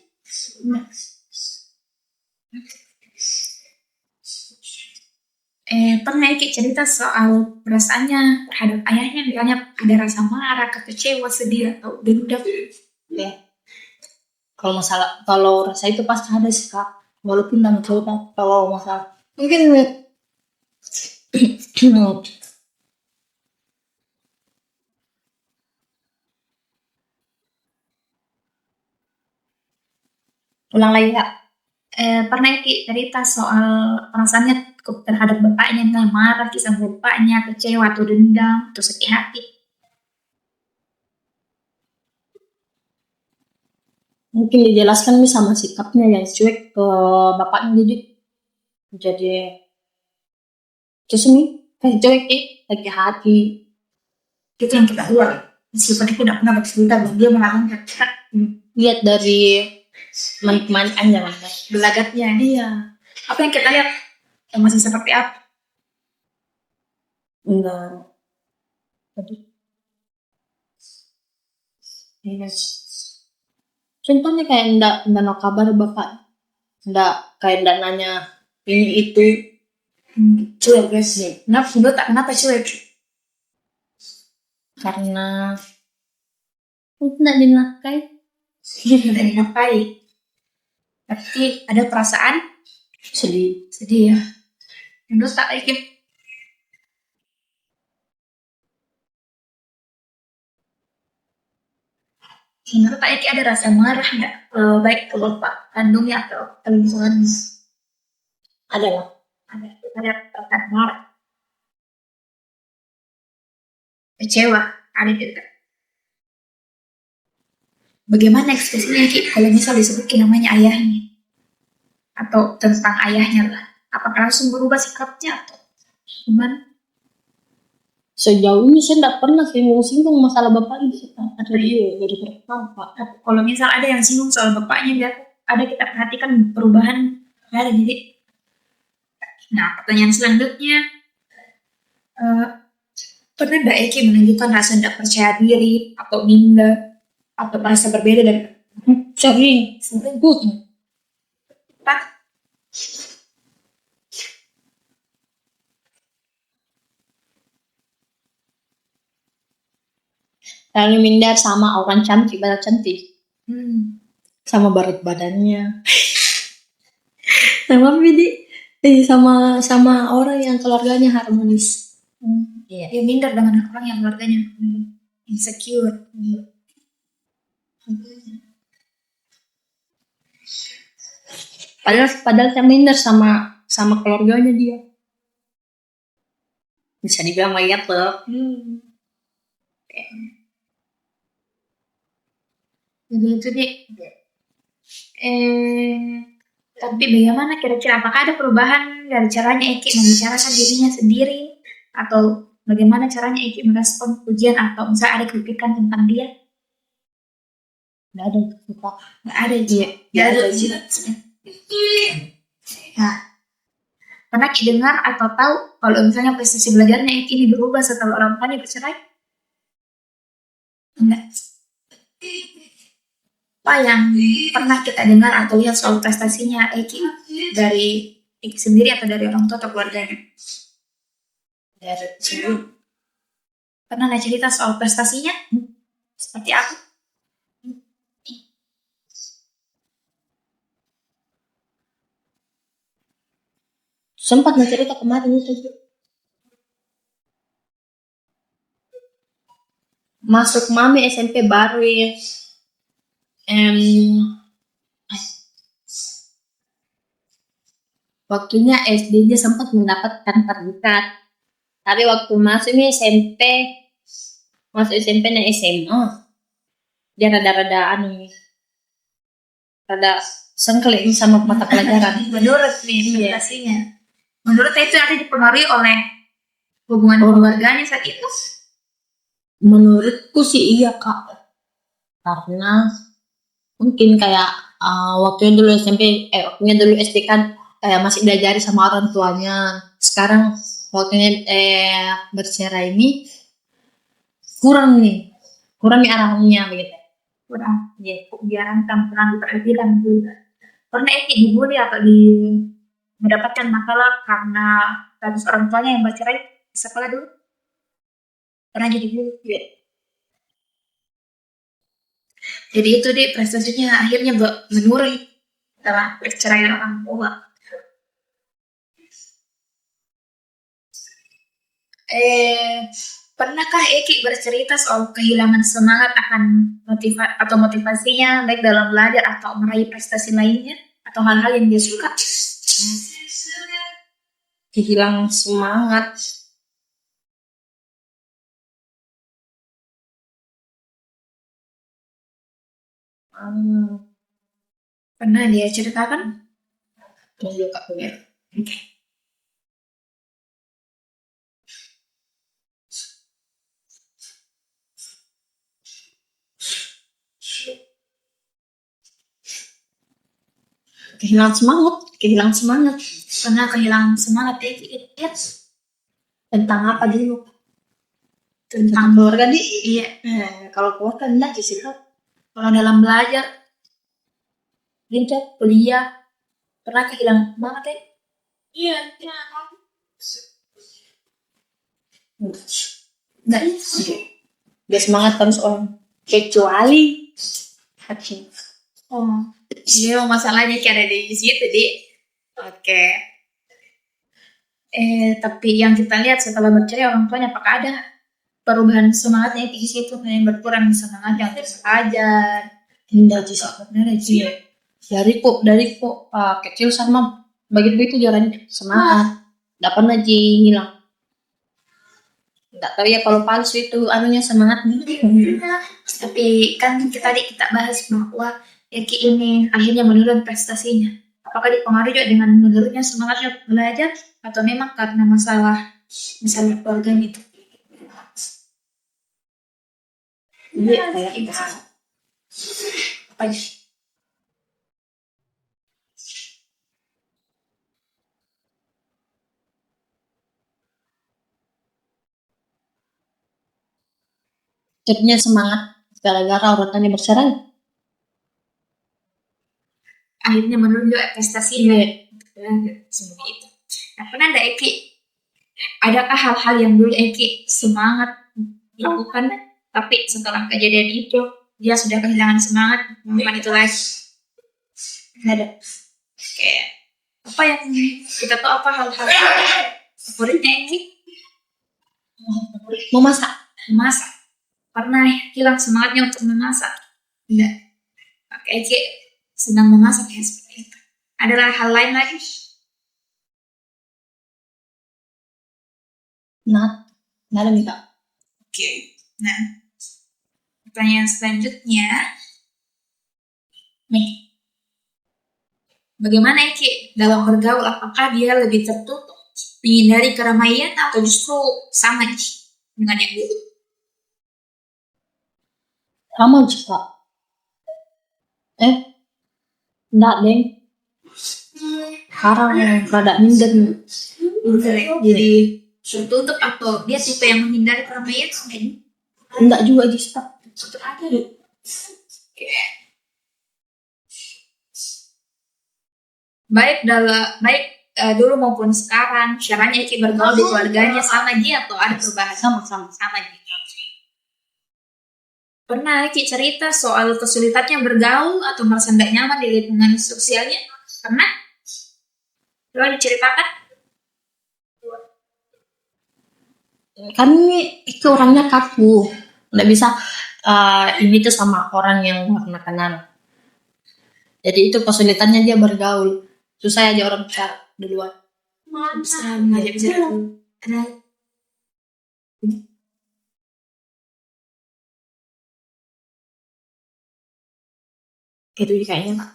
A: Pernah Eki cerita soal perasaannya terhadap ayahnya, misalnya ada rasa marah, kecewa, sedih, atau dendam?
B: Ya. Kalau rasa itu pasti ada sih Kak. Walaupun dalam coba kalau masalah mungkin
A: ulang lagi Kak. Pernah Eki cerita soal perasaannya terhadap bapaknya, misalnya marah sama bapaknya, kecewa atau dendam atau sakit hati?
B: mungkin dijelaskan nih sama sikapnya yang cuek ke bapaknya jadi terus ini kayak cuek sakit hati.
A: Itu yang kita lihat. Meskipun Eki tidak pernah bercerita dan dia melakukan
B: lihat dari mandikannya
A: gelagatnya. Iya. Apa yang kita lihat? Masih seperti apa?
B: enggak. Contohnya kayak enggak no kabar bapak, enggak kayak enggak nanya ini itu.
A: Cuek guys. Kenapa cuek?
B: Karena enggak dinafkahi.
A: Tidak dinafkahi. Berarti ada perasaan
B: Sedih
A: ya. Menurut tak Eki? Menurut Eki ada rasa marah enggak? Baik ke bapak kandungnya atau ke lingkungannya?
B: ada lah.
A: Ada perasaan marah, kecewa, ada juga. Bagaimana ekspresinya Ki kalau misal disebutin namanya ayahnya atau tentang ayahnya lah? Apakah langsung berubah sikapnya atau gimana?
B: Sejauh ini saya enggak pernah singgung masalah bapaknya sih Pak. Dari pertama Pak.
A: Kalau misal ada yang singgung soal bapaknya, biar ada kita perhatikan perubahan ada. Jadi, nah pertanyaan selanjutnya, pernah Mbak Eki menunjukkan rasa tidak percaya diri atau minder atau merasa berbeda dari
B: sering
A: Pak?
B: Lalu minder sama orang cantik, badan cantik. Sama berat badannya. sama orang yang keluarganya harmonis.
A: Dia minder dengan orang yang keluarganya insecure.
B: Padahal saya minder sama keluarganya dia. Bisa dibilang mayat loh.
A: Jadi itu deh. Tapi bagaimana kira-kira, apakah ada perubahan dari caranya Eki membicarakan dirinya sendiri, atau bagaimana caranya Eki merespon pujian atau misalnya ada kritikan tentang dia?
B: Nggak ada kita.
A: Nggak ada.
B: Nggak ada.
A: Nah, pernah Eki dengar atau tahu kalau misalnya prestasi belajarnya Eki ini berubah setelah orang tuanya bercerai? Enggak. Apa yang pernah kita dengar atau lihat soal prestasinya Eki dari Eki sendiri atau dari orang tua atau keluarganya?
B: Dari sini.
A: Pernah nggak cerita soal prestasinya? Seperti apa?
B: Sempat nggak cerita kemarin itu. Masuk mami SMP baru ya. Waktunya SD dia sempat mendapatkan predikat. Tapi waktu masuk ini SMP, masuk SMP dan SMA, dia rada-rada rada sengkling sama mata pelajaran.
A: Menurut prestasinya, menurut saya itu ada dipengaruhi oleh hubungan keluarganya saat itu.
B: Menurutku sih iya kak, karena mungkin kayak waktunya dulu SMP, waktunya dulu SD kan kayak masih diajari sama orang tuanya. Sekarang waktunya bercerai ini kurang nih arahannya begitu.
A: Kurang, ya, biaran tampilan diperhatikan juga. Pernah Eki dibully atau mendapatkan masalah karena status orang tuanya yang bercerai di sekolah dulu? Pernah jadi bully? Ya. Jadi itu deh prestasinya akhirnya menurun setelah perceraian orang tua. Pernahkah Eki bercerita soal kehilangan semangat akan motivasinya baik dalam belajar atau meraih prestasi lainnya atau hal-hal yang dia suka?
B: Kehilangan semangat.
A: Pernah dia ceritakan?
B: Iya kak punya.
A: Oke.
B: Kehilangan semangat.
A: Pernah kehilangan semangat Eki?
B: Tentang apa dulu?
A: Tentang
B: keluarga di.
A: Iya.
B: Kalau keluarga enggak sih kak.
A: Kalau dalam belajar, kuliah, pernah kehilangan semangat ya? Iya. Enggak.
B: Dia semangat terus orang kecuali hati.
A: Iya, masalahnya kayak ada di situ di. Oke. Tapi yang kita lihat setelah bercerai orang tuanya, apakah ada perubahan semangatnya di situ? Yang berkurang semangat yang terus ajar.
B: Tidak sih. Dari kok kecil sama begitu jalan semangat. Tidak pernah hilang. Tidak tahu ya kalau palsu itu anunya semangat nih.
A: Tapi kan kita bahas bahwa Eki ini akhirnya menurun prestasinya. Apakah dipengaruhi juga dengan menurunnya semangatnya belajar atau memang karena masalah misalnya keluarga itu?
B: Iya, kayak itu.
A: Apa ya?
B: Jadinya semangat gara-gara orang tadi bercerai.
A: Akhirnya menurun juga prestasinya. Semua itu. Nah, pernah ada Eki? Adakah hal-hal yang dulu Eki semangat lakukan, tapi setelah kejadian itu dia sudah kehilangan semangat melakukan itu lagi? Ada. Kayak apa yang kita tahu, apa hal-hal favoritnya Eki?
B: Memasak.
A: Pernah hilang semangatnya untuk memasak? Enggak. Oke, Eki senang memasak ya seperti itu. Adalah hal lain lagi?
B: Nah, nggak ada nih kak.
A: Oke. Nah, pertanyaan selanjutnya, nih, bagaimana Eki dalam bergaul? Apakah dia lebih tertutup, menghindari keramaian, atau justru sama nih dengan yang dulu?
B: Sama sih kak. Enggak deng. Sekarang rada minder.
A: Jadi tertutup atau dia tipe yang menghindari keramaian?
B: Enggak juga sih kak.
A: Dulu maupun sekarang, caranya Eki bergaul di keluarganya sama dia atau ada perubahan? Sama dia. Pernah Eki cerita soal kesulitannya bergaul atau merasa tidak nyaman di lingkungan sosialnya? Pernah? Coba diceritakan.
B: Kami itu orangnya kaku, nggak bisa ini tuh sama orang yang nggak pernah kenal. Jadi itu kesulitannya dia bergaul, susah aja orang bicara duluan.
A: Sama aja bisa.
B: Itu kayaknya Kak.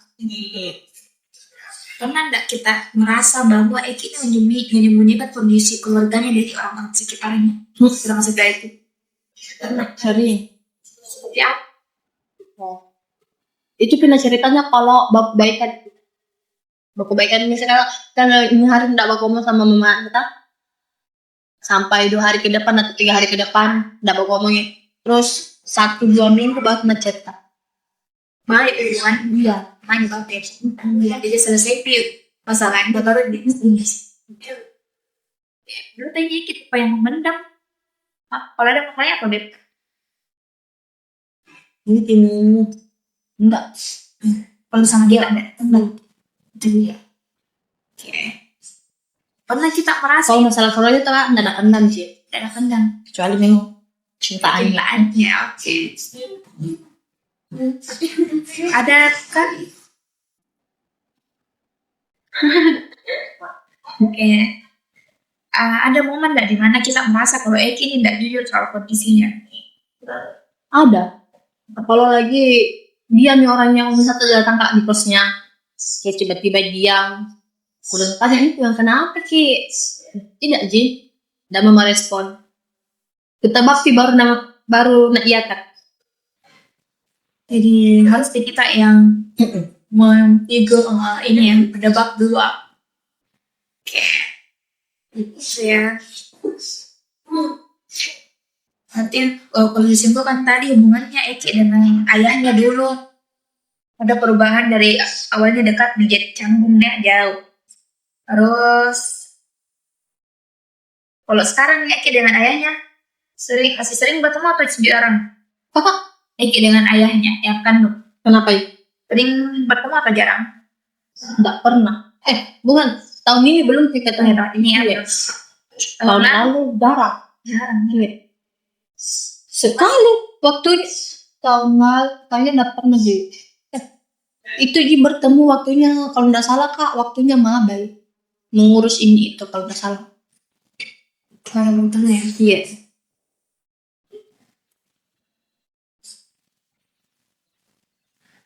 A: Pernah enggak kita merasa bahwa Eki ini menyembunyikan kondisi keluarganya dari orang-orang sekitarnya? Selama sejak itu. Pernah.
B: Sering.
A: Seperti apa?
B: Itu pernah ceritanya kalau baku baikan misalnya kalau ini hari tidak baku ngomong sama mama kita sampai 2 hari ke depan atau 3 hari ke depan tidak baku ngomongnya, terus 1-2 minggu baru ngechat Kak.
A: Baik, hubungan. Iya. Main banget. Jadi selesai masalahnya baru di dulu tanya kita apa yang mendam. Kalau ada makanya apa Beb?
B: Ini enggak.
A: Kalau sama dia enggak. Itu dia. Oke. Pernah kita merasa
B: Kalau masalah keluarga itu Kak enggak ada pendam sih.
A: tidak ada pendam.
B: Kecuali memang cintaannya.
A: Oke. Ada kan? Oke. Ada momen nggak di mana kita merasa kalau Eki ini tidak jujur soal kondisinya?
B: Ada. Kalau lagi dia nih orang yang satu datang Kak di kosnya, kayak tiba-tiba diam. Udah tanya itu yang kenapa Ki? Tidak Ji, tidak mau merespon. Kita bakti baru nak iya Kak.
A: Jadi harus kita yang mengigau ini yang berdebat dulu. Oke. Itu ya. Nanti kalau disimpulkan tadi hubungannya Eki dengan ayahnya dulu ada perubahan dari awalnya dekat menjadi canggung deh jauh. Terus kalau sekarang Eki dengan ayahnya masih sering bertemu atau jarang?
B: Kakak,
A: Eki dengan ayahnya yang kandung
B: kenapa ya?
A: sering bertemu atau jarang?
B: Tidak pernah. Bukan. Tahun ini belum sih katanya.
A: Ini ya.
B: Iya. Tahun lalu jarang. Iya. Sekali waktunya tahun lalu kayaknya tidak pernah sih. Itu Ji bertemu waktunya kalau tidak salah Kak waktunya mabai mengurus ini itu kalau tidak salah.
A: Kalau bertemu ya.
B: Iya.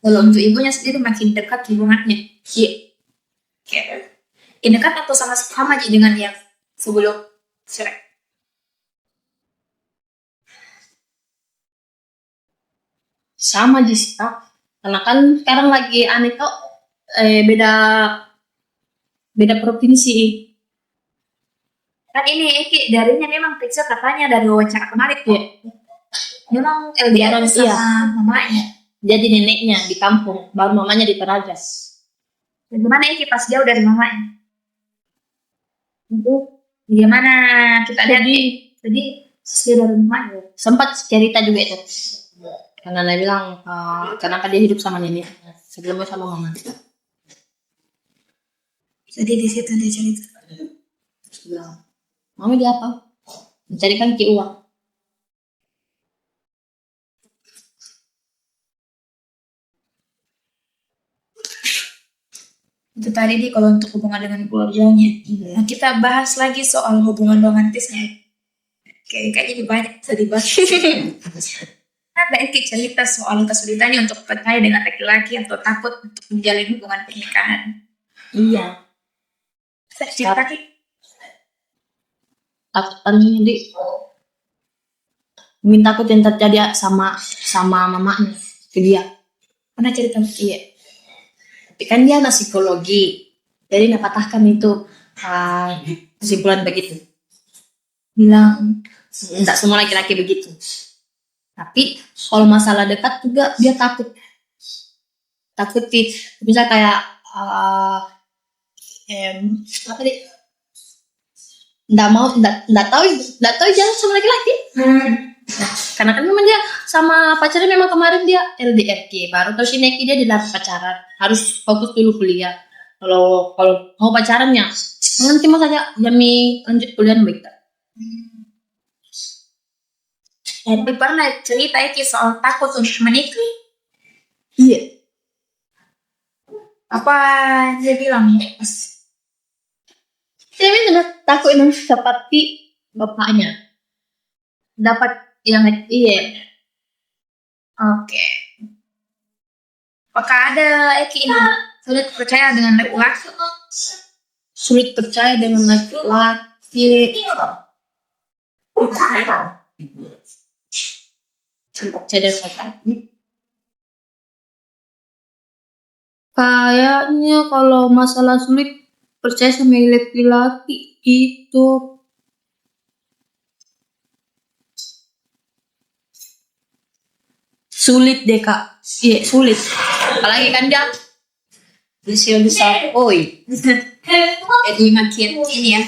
A: Kalau untuk ibunya sendiri makin dekat hubungannya.
B: Iya.
A: Oke. Ini dekat atau sama aja dengan yang sebelum cerai?
B: Sama aja sih Kak. Karena kan sekarang lagi aneh kok beda provinsi.
A: Kan ini Eki darinya memang periksa katanya dari wawancara kemarin tuh. Memang LDR sama
B: Iya.
A: mamanya.
B: Jadi neneknya di kampung, baru mamanya di Toraja.
A: Bagaimana Eki pas jauh dari mamanya? Itu bagaimana kita lihat jadi dia dari mamanya.
B: Sempat cerita juga itu. Karena dia bilang kenapa dia hidup sama nenek sebelumnya sama mama.
A: Jadi di situ dia cerita.
B: Bilang, mama dia apa? Mencarikan ki uang.
A: Itu tadi nih kalau untuk hubungan dengan keluarganya. Nah, kita bahas lagi soal hubungan romantisnya. Kayaknya ini banyak bisa dibahas. Ada Eki cerita soal kesulitannya untuk percaya dengan laki-laki atau takut untuk menjalin hubungan pernikahan.
B: Iya.
A: Saya cerita Ki.
B: Takutannya di minta takut yang terjadi sama mamanya ke dia.
A: Pernah cerita?
B: Iya. Tapi kan dia anak psikologi, jadi napatahkan itu kesimpulan begitu. Bilang tidak semua laki-laki begitu. Tapi kalau masalah dekat juga dia takut sih. Bisa kayak apa nih? Nggak tahu jalan sama laki-laki. Karena kan memang dia sama pacarnya memang kemarin dia LDRK, baru terus ini dia dilarang pacaran, harus fokus dulu kuliah. Kalau mau pacarannya nanti mau saja demi lanjut kuliah baik.
A: Tapi pernah cerita Eki soal takut untuk menikah.
B: Iya.
A: Apa dia bilang ya?
B: Saya memang takut yang seperti bapaknya dapat yang iya.
A: Oke. Apakah ada Eki ini sulit percaya dengan laki-laki?
B: Sulit percaya dengan laki-laki. Kayaknya kalau masalah sulit percaya sama laki-laki itu sulit deh Kak. Iya sulit. Apalagi kan dia usia besar. Oi.
A: Jadi makin ini ya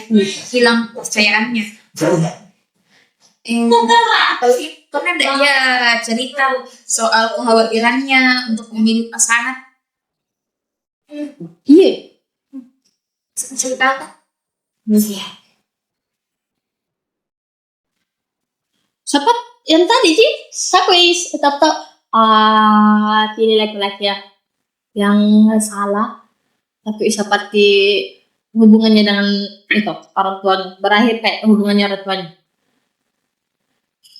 A: hilang percayaannya. Pernah enggak dia cerita soal kekhawatirannya untuk memilih pasangan?
B: Iya.
A: Cerita apa?
B: Iya. Siapa yang tadi sih? Siapa tetap pilih laki-laki ya yang salah, tapi seperti hubungannya dengan itu orang tua berakhir kayak hubungannya orang tuanya.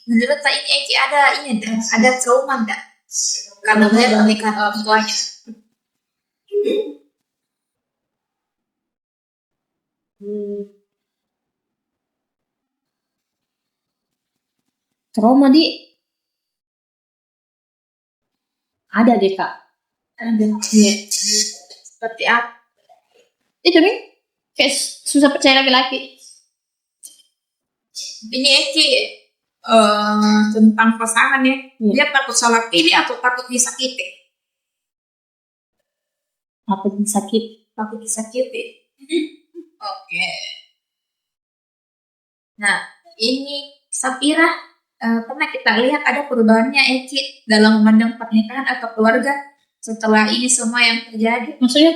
A: Menurut saya ini ada trauma enggak? Karena melihat pernikahan orang tuanya.
B: Trauma ada deh Kak.
A: Ada. Iya. Seperti apa?
B: Itu nih kayak susah percaya laki-laki.
A: Ini Eki tentang pasangan ya. Dia takut salah pilih atau takut disakiti?
B: Takut
A: disakiti. Oke. Nah, ini Sapira pernah kita lihat ada perubahannya Eki dalam memandang pernikahan atau keluarga setelah ini semua yang terjadi.
B: Maksudnya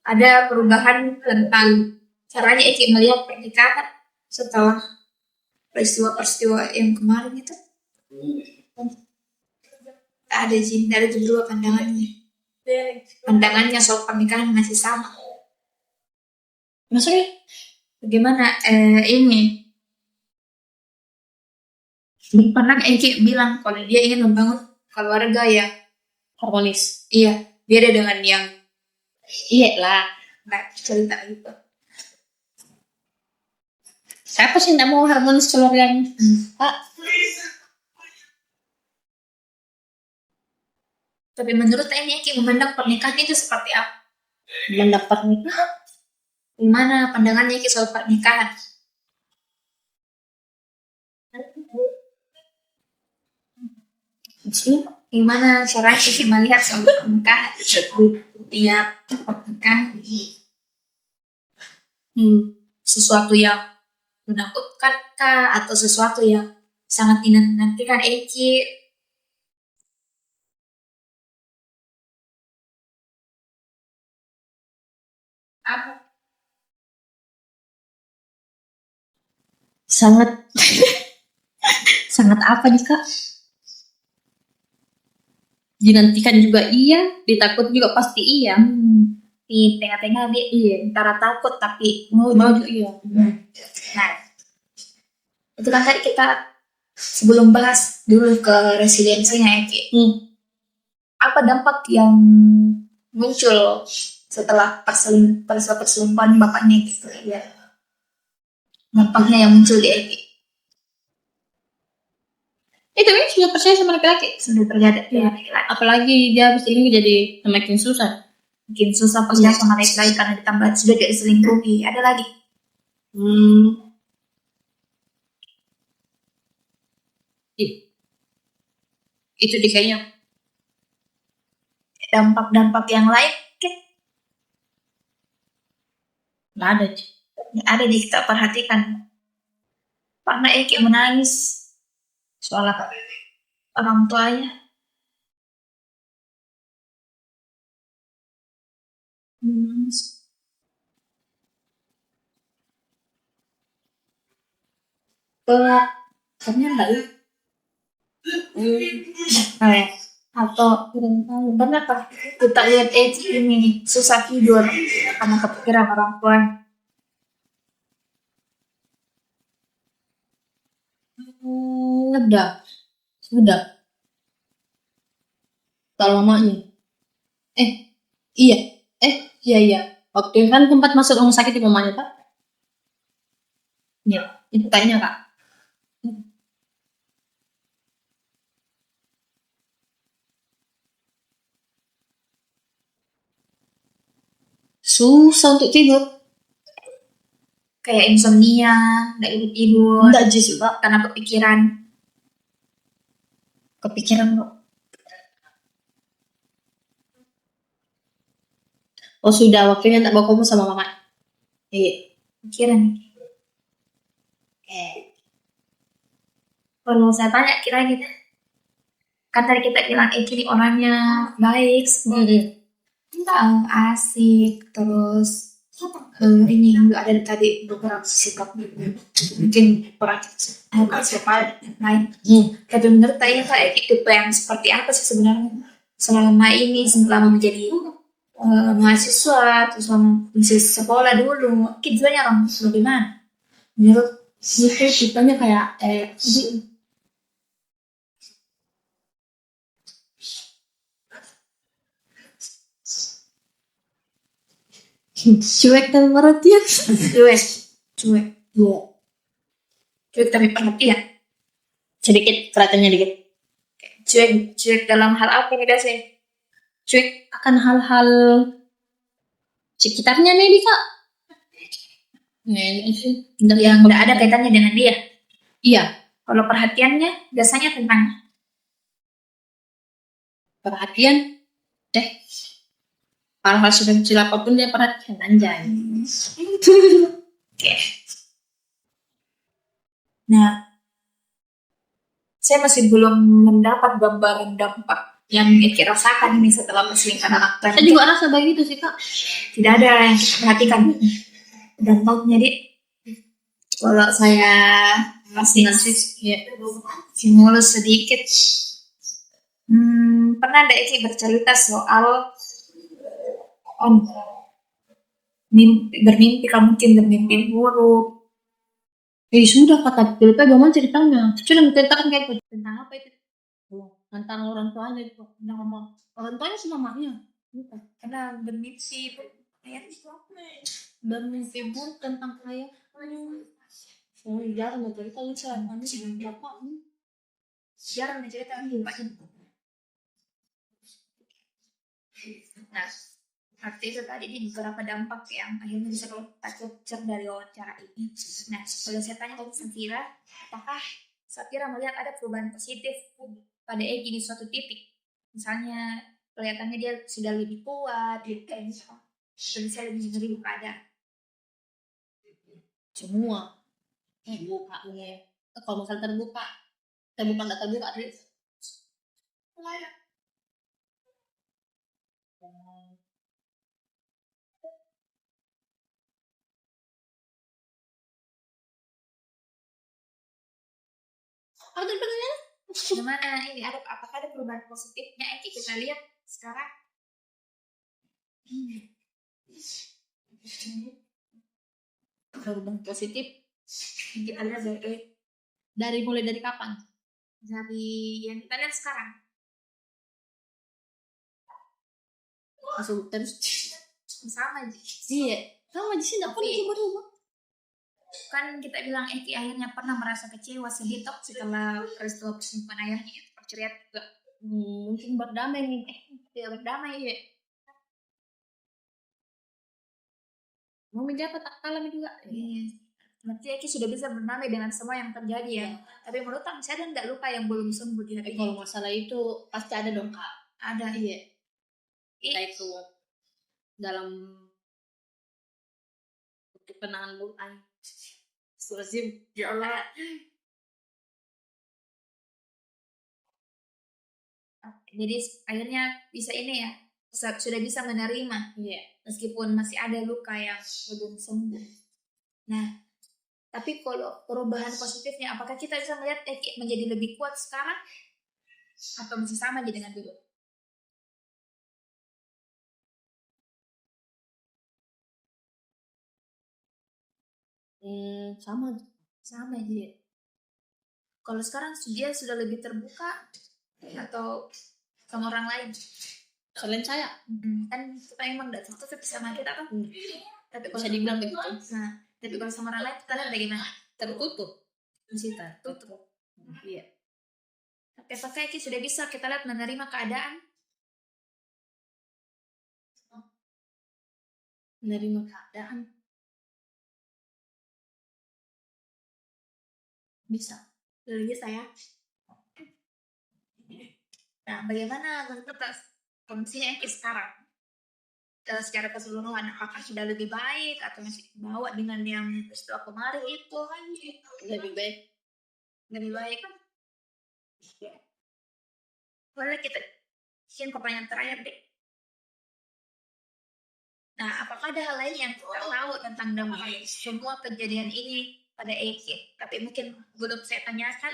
A: ada perubahan tentang caranya Eki melihat pernikahan setelah peristiwa-peristiwa yang kemarin itu. Ada dua pandangannya soal pernikahan masih sama.
B: Maksudnya
A: bagaimana ini pernah Eki bilang kalau dia ingin membangun keluarga yang
B: harmonis.
A: Iya, beda dengan yang
B: iya lah.
A: Nah, cerita itu.
B: Siapa sih tidak mau harmonis keluarganya? Pak.
A: Tapi menurut ini Eki memandang pernikahan itu seperti apa?
B: Memandang pernikahan?
A: Gimana pandangannya Eki soal pernikahan? Gimana cara Eki melihat soal pernikahan? Tiap pernikahan sesuatu yang menakutkan kah atau sesuatu yang sangat dinantikan Eki? Apa?
B: Sangat sangat apa nih Kak? Dinantikan juga iya, ditakut juga pasti iya.
A: di tengah-tengah dia
B: Iya.
A: antara takut tapi mau.
B: Iya.
A: Nah, itu kan tadi kita sebelum bahas dulu ke resiliensinya ya, Ki. Apa dampak yang muncul setelah perselingkuhan bapaknya gitu ya? Dampaknya yang muncul di Eki.
B: Itu kan sudah percaya sama laki-laki.
A: Sudah terjadi
B: Iya.
A: laki-laki.
B: Apalagi dia habis ini jadi semakin susah.
A: Mungkin susah pas dia sama laki-laki karena ditambah sudah jadi selingkuhi. Ada lagi.
B: Itu dia kayaknya.
A: Dampak-dampak yang lain
B: Nggak ada.
A: yang ada di kita perhatikan. Pernah Eki menangis soal apa? Orang tuanya.
B: Kayaknya enggak ya.
A: Atau pernahkah kita lihat Eki ini susah tidur karena kepikiran orang tua?
B: Sudah. Kalau mamanya. Iya. Iya. Waktu itu kan tempat masuk rumah sakit di mamanya, Pak. Iya, itu kayaknya, Kak. Susah untuk tidur.
A: Kayak insomnia, nggak bisa tidur.
B: Enggak jis, Pak.
A: Karena kepikiran kok.
B: Oh sudah, waktunya tak bawa kamu sama mama. Iya.
A: Pikiran. Kalau saya tanya kira gitu, kan tadi kita bilang Eki ini orangnya baik, asik, terus ini nggak ada tadi beberapa sikap mungkin kurang siapa lain. Tapi menurut saya Eki tipe yang seperti apa sih sebenarnya selama menjadi mahasiswa, terus selama masih sekolah dulu, sebenarnya orang bagaimana? Menurut
B: Itu tipenya kayak cuek dan perhatian.
A: cuek tapi perhatian.
B: Sedikit perhatiannya dikit.
A: Cuek dalam hal apa nih biasanya?
B: Cuek akan hal-hal sekitarnya nih Kak.
A: Yang nggak ada kaitannya dengan dia.
B: Iya.
A: Kalau perhatiannya biasanya tentang
B: perhatian deh. Hal-hal sudah kecil apapun dia perhatian anjay.
A: Nah, saya masih belum mendapat gambaran dampak yang Eki rasakan ini setelah perselingkuhan anak tua.
B: Saya juga rasa begitu sih Kak.
A: Tidak ada yang kita perhatikan dampaknya di. Kalau saya masih simulus sedikit, pernah ada Eki bercerita soal bermimpi, kamu mungkin bermimpi buruk.
B: Sudah kata Pilpa gimana ceritanya? Sudah menceritakan kayak itu. Tentang apa itu? Tentang orang tuanya itu. Tentang orang tuanya sama mamanya.
A: Karena bermimpi
B: buruk tentang ayah. Jarang cerita
A: jarang cerita Nah, arti itu tadi di beberapa dampak yang akhirnya bisa kita capture dari wawancara ini. Nah, kalau saya tanya ke Safira, apakah Safira melihat ada perubahan positif pada Egi di suatu titik? Misalnya kelihatannya dia sudah lebih kuat, bisa lebih menerima keadaan.
B: Semua bukanya. Kalau misalnya terbuka nggak terbuka
A: Gimana ini apakah ada perubahan positifnya Eki kita lihat sekarang?
B: Perubahan positif
A: kita lihat
B: mulai dari kapan?
A: dari yang kita lihat sekarang.
B: Langsung terus.
A: Sama aja.
B: Iya, sama di sini aku
A: Tapi-
B: berubah.
A: Kan kita bilang Eki akhirnya pernah merasa kecewa sedih toh setelah peristiwa perselingkuhan ayahnya itu perceraian juga.
B: Mungkin berdamai nih.
A: Tidak berdamai ya.
B: Mau menjabat tak kalah juga.
A: Berarti Eki sudah bisa berdamai dengan semua yang terjadi ya. Tapi menurut aku masih ada nggak luka yang belum sembuh di hatinya?
B: Kalau masalah itu pasti ada dong kak.
A: Ada.
B: Iya. Kita itu dalam ketenangan mulai. Surazim, ya Allah.
A: Jadi akhirnya bisa ini ya, sudah bisa menerima
B: Iya.
A: meskipun masih ada luka yang belum sembuh. Nah, tapi kalau perubahan positifnya, apakah kita bisa melihat Eki menjadi lebih kuat sekarang atau masih sama aja dengan dulu?
B: Sama.
A: Sama aja. Kalau sekarang dia sudah lebih terbuka atau sama orang lain?
B: Selain saya,
A: Kan kita emang gak tertutup sama kita kan? Tapi kalau
B: bisa dibilang begitu.
A: Nah, tapi kalau sama orang lain kita lihat bagaimana?
B: Tertutup. Masih tertutup.
A: Iya. Tapi apakah Eki sudah bisa kita lihat menerima keadaan?
B: Menerima keadaan. Bisa.
A: Lebih bisa ya. Nah, bagaimana menurut kondisinya Eki sekarang? Secara keseluruhan, apakah sudah lebih baik atau masih bawa dengan yang peristiwa kemarin itu?
B: Lebih baik.
A: Lebih baik kan? Boleh kita bikin pertanyaan terakhir deh. Nah, apakah ada hal lain yang kita tahu tentang dampak semua kejadian ini pada Eki? Tapi mungkin belum saya tanyakan,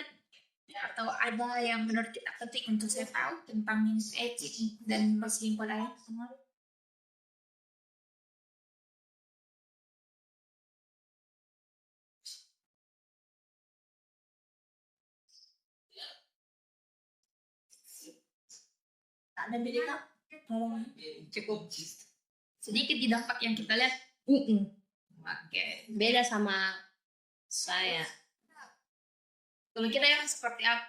A: atau ada yang menurut kita penting untuk saya tahu tentang Eki dan perselingkuhan ayah semua? Ada beda
B: Cukup.
A: sedikit di dampak yang kita lihat. Oke.
B: Beda sama saya.
A: Kalau kita yang seperti apa?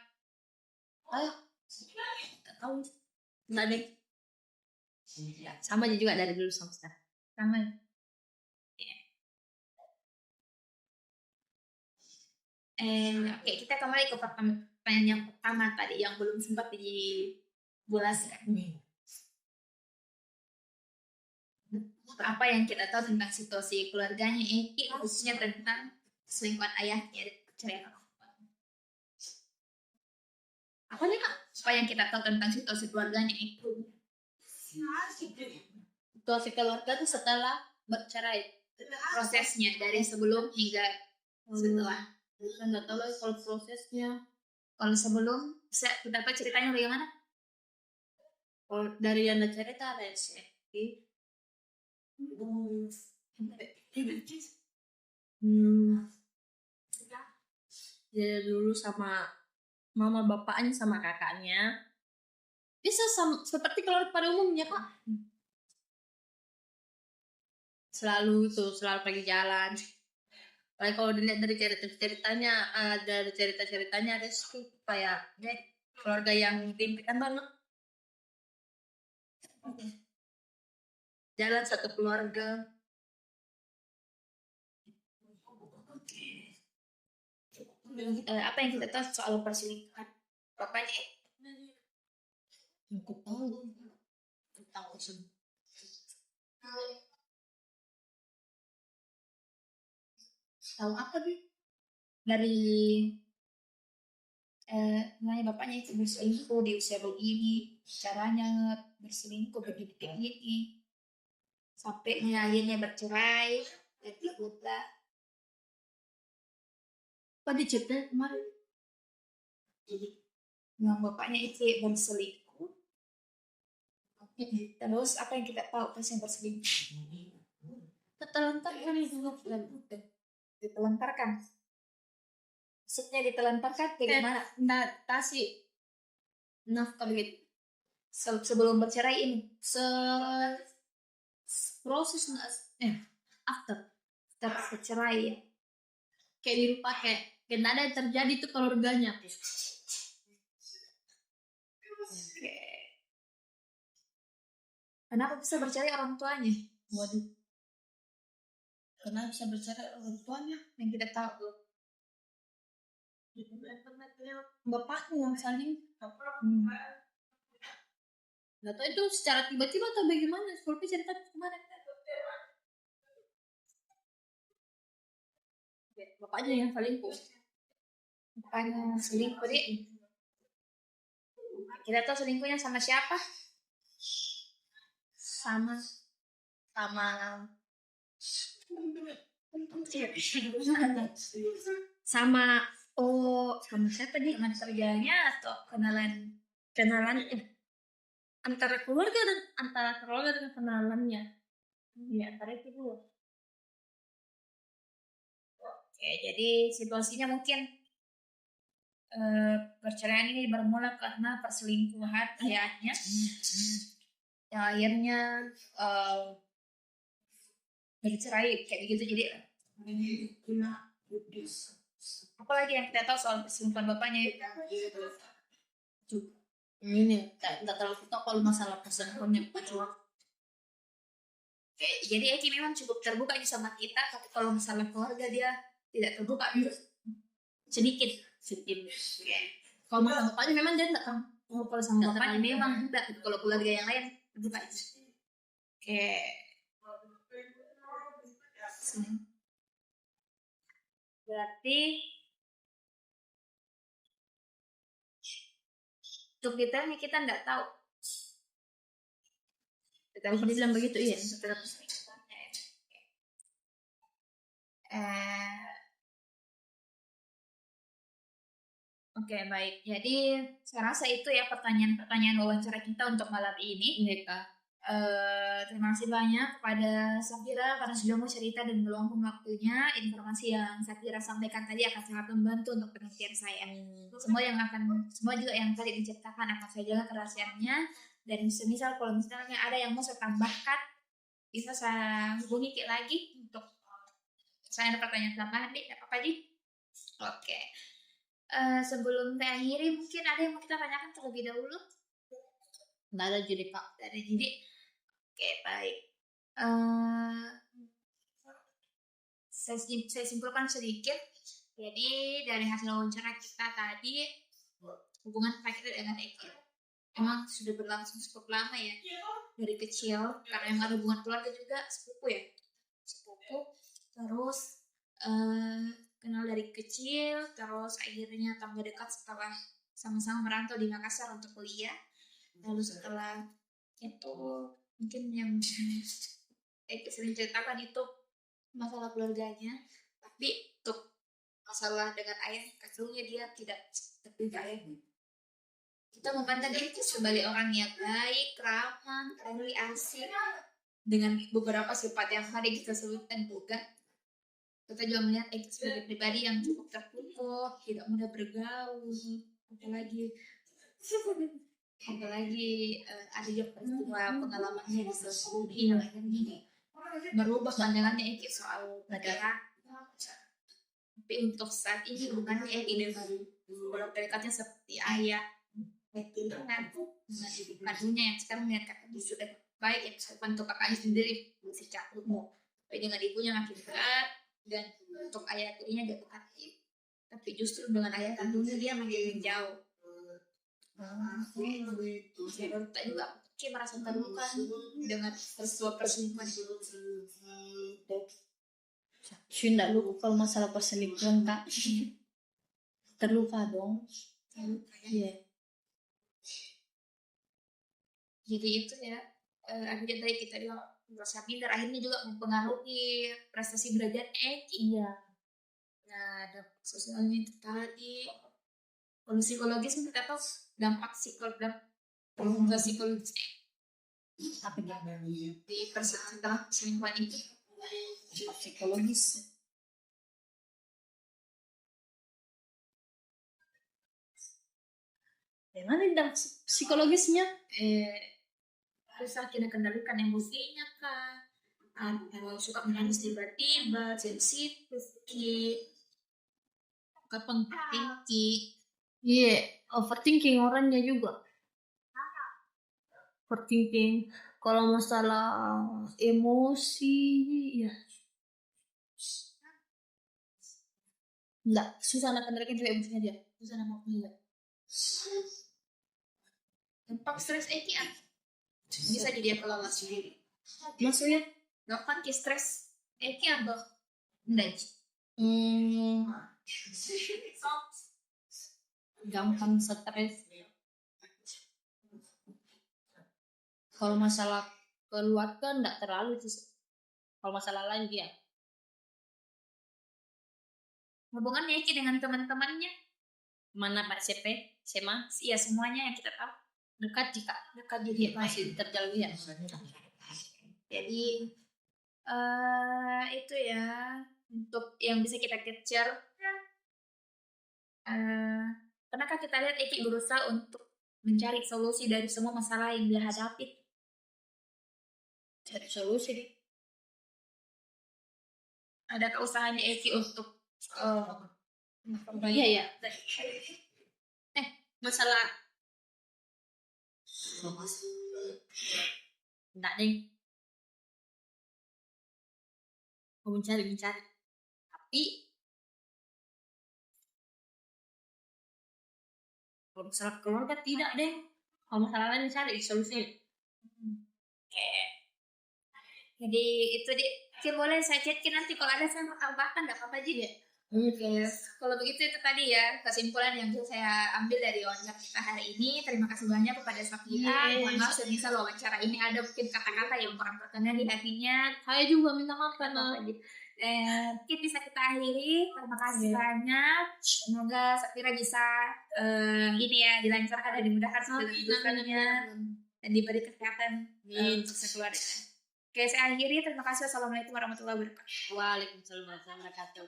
B: Tak tahu. Nggak deh. Sama aja juga dari dulu sama sekarang.
A: Sama. Oke, kita kembali ke pertanyaan yang pertama tadi yang belum sempat dibulas. Apa yang kita tahu tentang situasi keluarganya Eki, khususnya tentang selingkuhan ayahnya dan perceraian. Apa nih kak? Apa yang kita tahu tentang situasi keluarganya Eki?
B: Situasi keluarga itu setelah bercerai.
A: Prosesnya dari sebelum hingga setelah.
B: Saya nggak tahu lagi kalau prosesnya.
A: Kalau sebelum, kita tahu ceritanya bagaimana?
B: Kalau dari yang ada cerita ada Eki. Dia dulu sama mama bapaknya sama kakaknya bisa seperti keluarga pada umumnya kak, selalu pergi jalan. Kayak kalau dilihat dari cerita-ceritanya ada kayak keluarga yang diimpikan banget, jalan satu keluarga.
A: Apa yang kita tahu soal perselingkuhan bapaknya?
B: Aku tahu semua. Tahu apa nih?
A: Dari bapaknya itu berselingkuh di usia begini, caranya berselingkuh begini sampai akhirnya bercerai dan bla.
B: Apa diceritain kemarin?
A: Jadi memang bapaknya itu berselingkuh. Terus apa yang kita tahu pas yang berselingkuh?
B: Terlantarkan itu
A: Ditelantarkan. Maksudnya ditelantarkan kayak gimana?
B: nggak kasih nafkah gitu.
A: Sebelum bercerai ini.
B: Proses after
A: Kita bercerai ya.
B: kayak di rumah kayak nggak ada yang terjadi tuh keluarganya.
A: Oke. Kenapa bisa bercerai orang tuanya?
B: Waduh, kenapa bisa bercerai orang tuanya?
A: Yang kita tahu.
B: Bapaknya yang saling nggak tahu itu secara tiba-tiba atau bagaimana? Seperti cerita kemarin. Bapaknya yang selingkuh.
A: Bapaknya selingkuh deh. Kita tahu selingkuhnya sama siapa?
B: Sama sama siapa nih?
A: Teman kerjanya atau kenalan?
B: Antara keluarga dengan kenalannya. Ya, antara itu dulu.
A: Oke, jadi situasinya mungkin perceraian ini bermula karena perselingkuhan ayahnya. Yang akhirnya bercerai kayak gitu. Jadi apalagi yang kita tahu soal perselingkuhan bapaknya itu?
B: Ini nggak terlalu tahu kalau masalah perselingkuhannya.
A: Oke, jadi Eki memang cukup terbuka sama kita, tapi kalau masalah keluarga dia tidak terbuka sedikit.
B: Oke. Kalau masalah bapaknya memang dia nggak tahu.
A: Kalau sama bapaknya memang enggak, kalau keluarga yang lain terbuka. Oke. Berarti untuk detailnya kita enggak tahu.
B: Kalau dia bilang begitu, iya.
A: Oke, baik. Jadi saya rasa itu ya pertanyaan-pertanyaan wawancara kita untuk malam ini. Terima kasih banyak kepada Safira karena sudah mau cerita dan meluangkan waktunya. Informasi yang Safira sampaikan tadi akan sangat membantu untuk penelitian saya. Semua juga yang tadi diceritakan akan saya jaga kerahasiaannya. Dan semisal kalau misalnya ada yang mau saya tambahkan, bisa saya hubungi Ki lagi untuk saya ada pertanyaan tambahan nih, apa-apa Ji? Oke. Sebelum kita akhiri, mungkin ada yang mau kita tanyakan terlebih dahulu?
B: Nggak ada jadi Pak.
A: Dari jadi, oke baik. Saya simpulkan sedikit. Jadi dari hasil wawancara kita tadi, hubungan kita dengan Eki emang sudah berlangsung cukup lama ya, dari kecil karena yang ada hubungan keluarga juga sepupu ya, terus kenal dari kecil, terus akhirnya tambah dekat setelah sama-sama merantau di Makassar untuk kuliah. Lalu setelah itu mungkin yang sering ceritakan itu masalah keluarganya, tapi untuk masalah dengan ayah kandungnya dia tidak seperti ayahnya. Kita memandang dia sebagai orang yang baik, ramah, friendly, asik, dengan beberapa sifat yang tadi kita sebutkan juga. Kita juga melihat Eki sebagai pribadi yang cukup tertutup, tidak mudah bergaul, apalagi ada juga peristiwa pengalamannya di sosial media ini merubah pandangannya Eki soal negara. Tapi untuk saat ini hubungannya Eki dengan dekatnya seperti ayah, dengan kandungnya yang sekarang melihat kakaknya sudah baik, yang untuk kakaknya sendiri masih cakup, tapi dengan ibunya makin dekat, dan untuk ayah tirinya gak dekat, tapi justru dengan ayah kandungnya dia makin jauh. Tak juga Ki merasa terluka dengan peristiwa perselingkuhan itu.
B: Tidak lupa kalau masalah perselingkuhan Kak. Terluka dong.
A: Iya. Jadi itu ya, akhirnya tadi kita bilang merasa minder, akhirnya juga mempengaruhi prestasi belajar Eki.
B: Iya.
A: Nah, dampak sosialnya itu tadi, kalau psikologis kita tahu dampak psikologis
B: Tapi
A: di perselingkuhan itu
B: psikologis. Gimana dong psikologisnya?
A: Susah kita kendalikan emosinya kah, atau suka menangis tiba-tiba, sensitif, kapan tinggi.
B: Iya, overthinking orangnya juga. Overthinking. Kalau masalah emosi, ya enggak, susah nak kendalikan juga emosinya dia.
A: Susah nama enggak. Gampang stres bisa jadi kelola sendiri.
B: Maksudnya?
A: Gampang stres apa? Enggak.
B: Gampang stres. Kalau masalah keluarga enggak terlalu sih. Kalau masalah lain dia.
A: Hubungannya dengan teman-temannya
B: Mana Pak CP, SMA?
A: iya semuanya yang kita tahu
B: Dekat
A: jadi
B: masih terjalin ya.
A: Jadi itu ya untuk yang bisa kita capture. Pernahkah kita lihat Eki berusaha untuk mencari solusi dari semua masalah yang dia hadapi?
B: Cari solusi deh.
A: Ada usahanya Eki untuk
B: iya ya. Masalah enggak deh. Mau mencari. Tapi kalau masalah keluarga tidak deh. Kalau masalah lain cari solusi.
A: Jadi itu boleh saya chatkin nanti kalau ada saya mau tambahkan enggak apa-apa aja. Yes. Kalau begitu itu tadi ya kesimpulan yang bisa saya ambil dari wawancara kita hari ini. Terima kasih banyak kepada Safira. Mohon maaf semisal wawancara ini ada mungkin kata-kata yang kurang berkenan di hatinya.
B: Saya juga minta maaf karena
A: mungkin bisa kita akhiri. Terima kasih banyak. Semoga Safira bisa ini ya dilancarkan dan dimudahkan segala urusannya dan diberi kesehatan untuk keluarga. Oke, saya akhiri. Terima kasih. Wassalamualaikum warahmatullahi wabarakatuh.
B: Waalaikumsalam warahmatullahi wabarakatuh.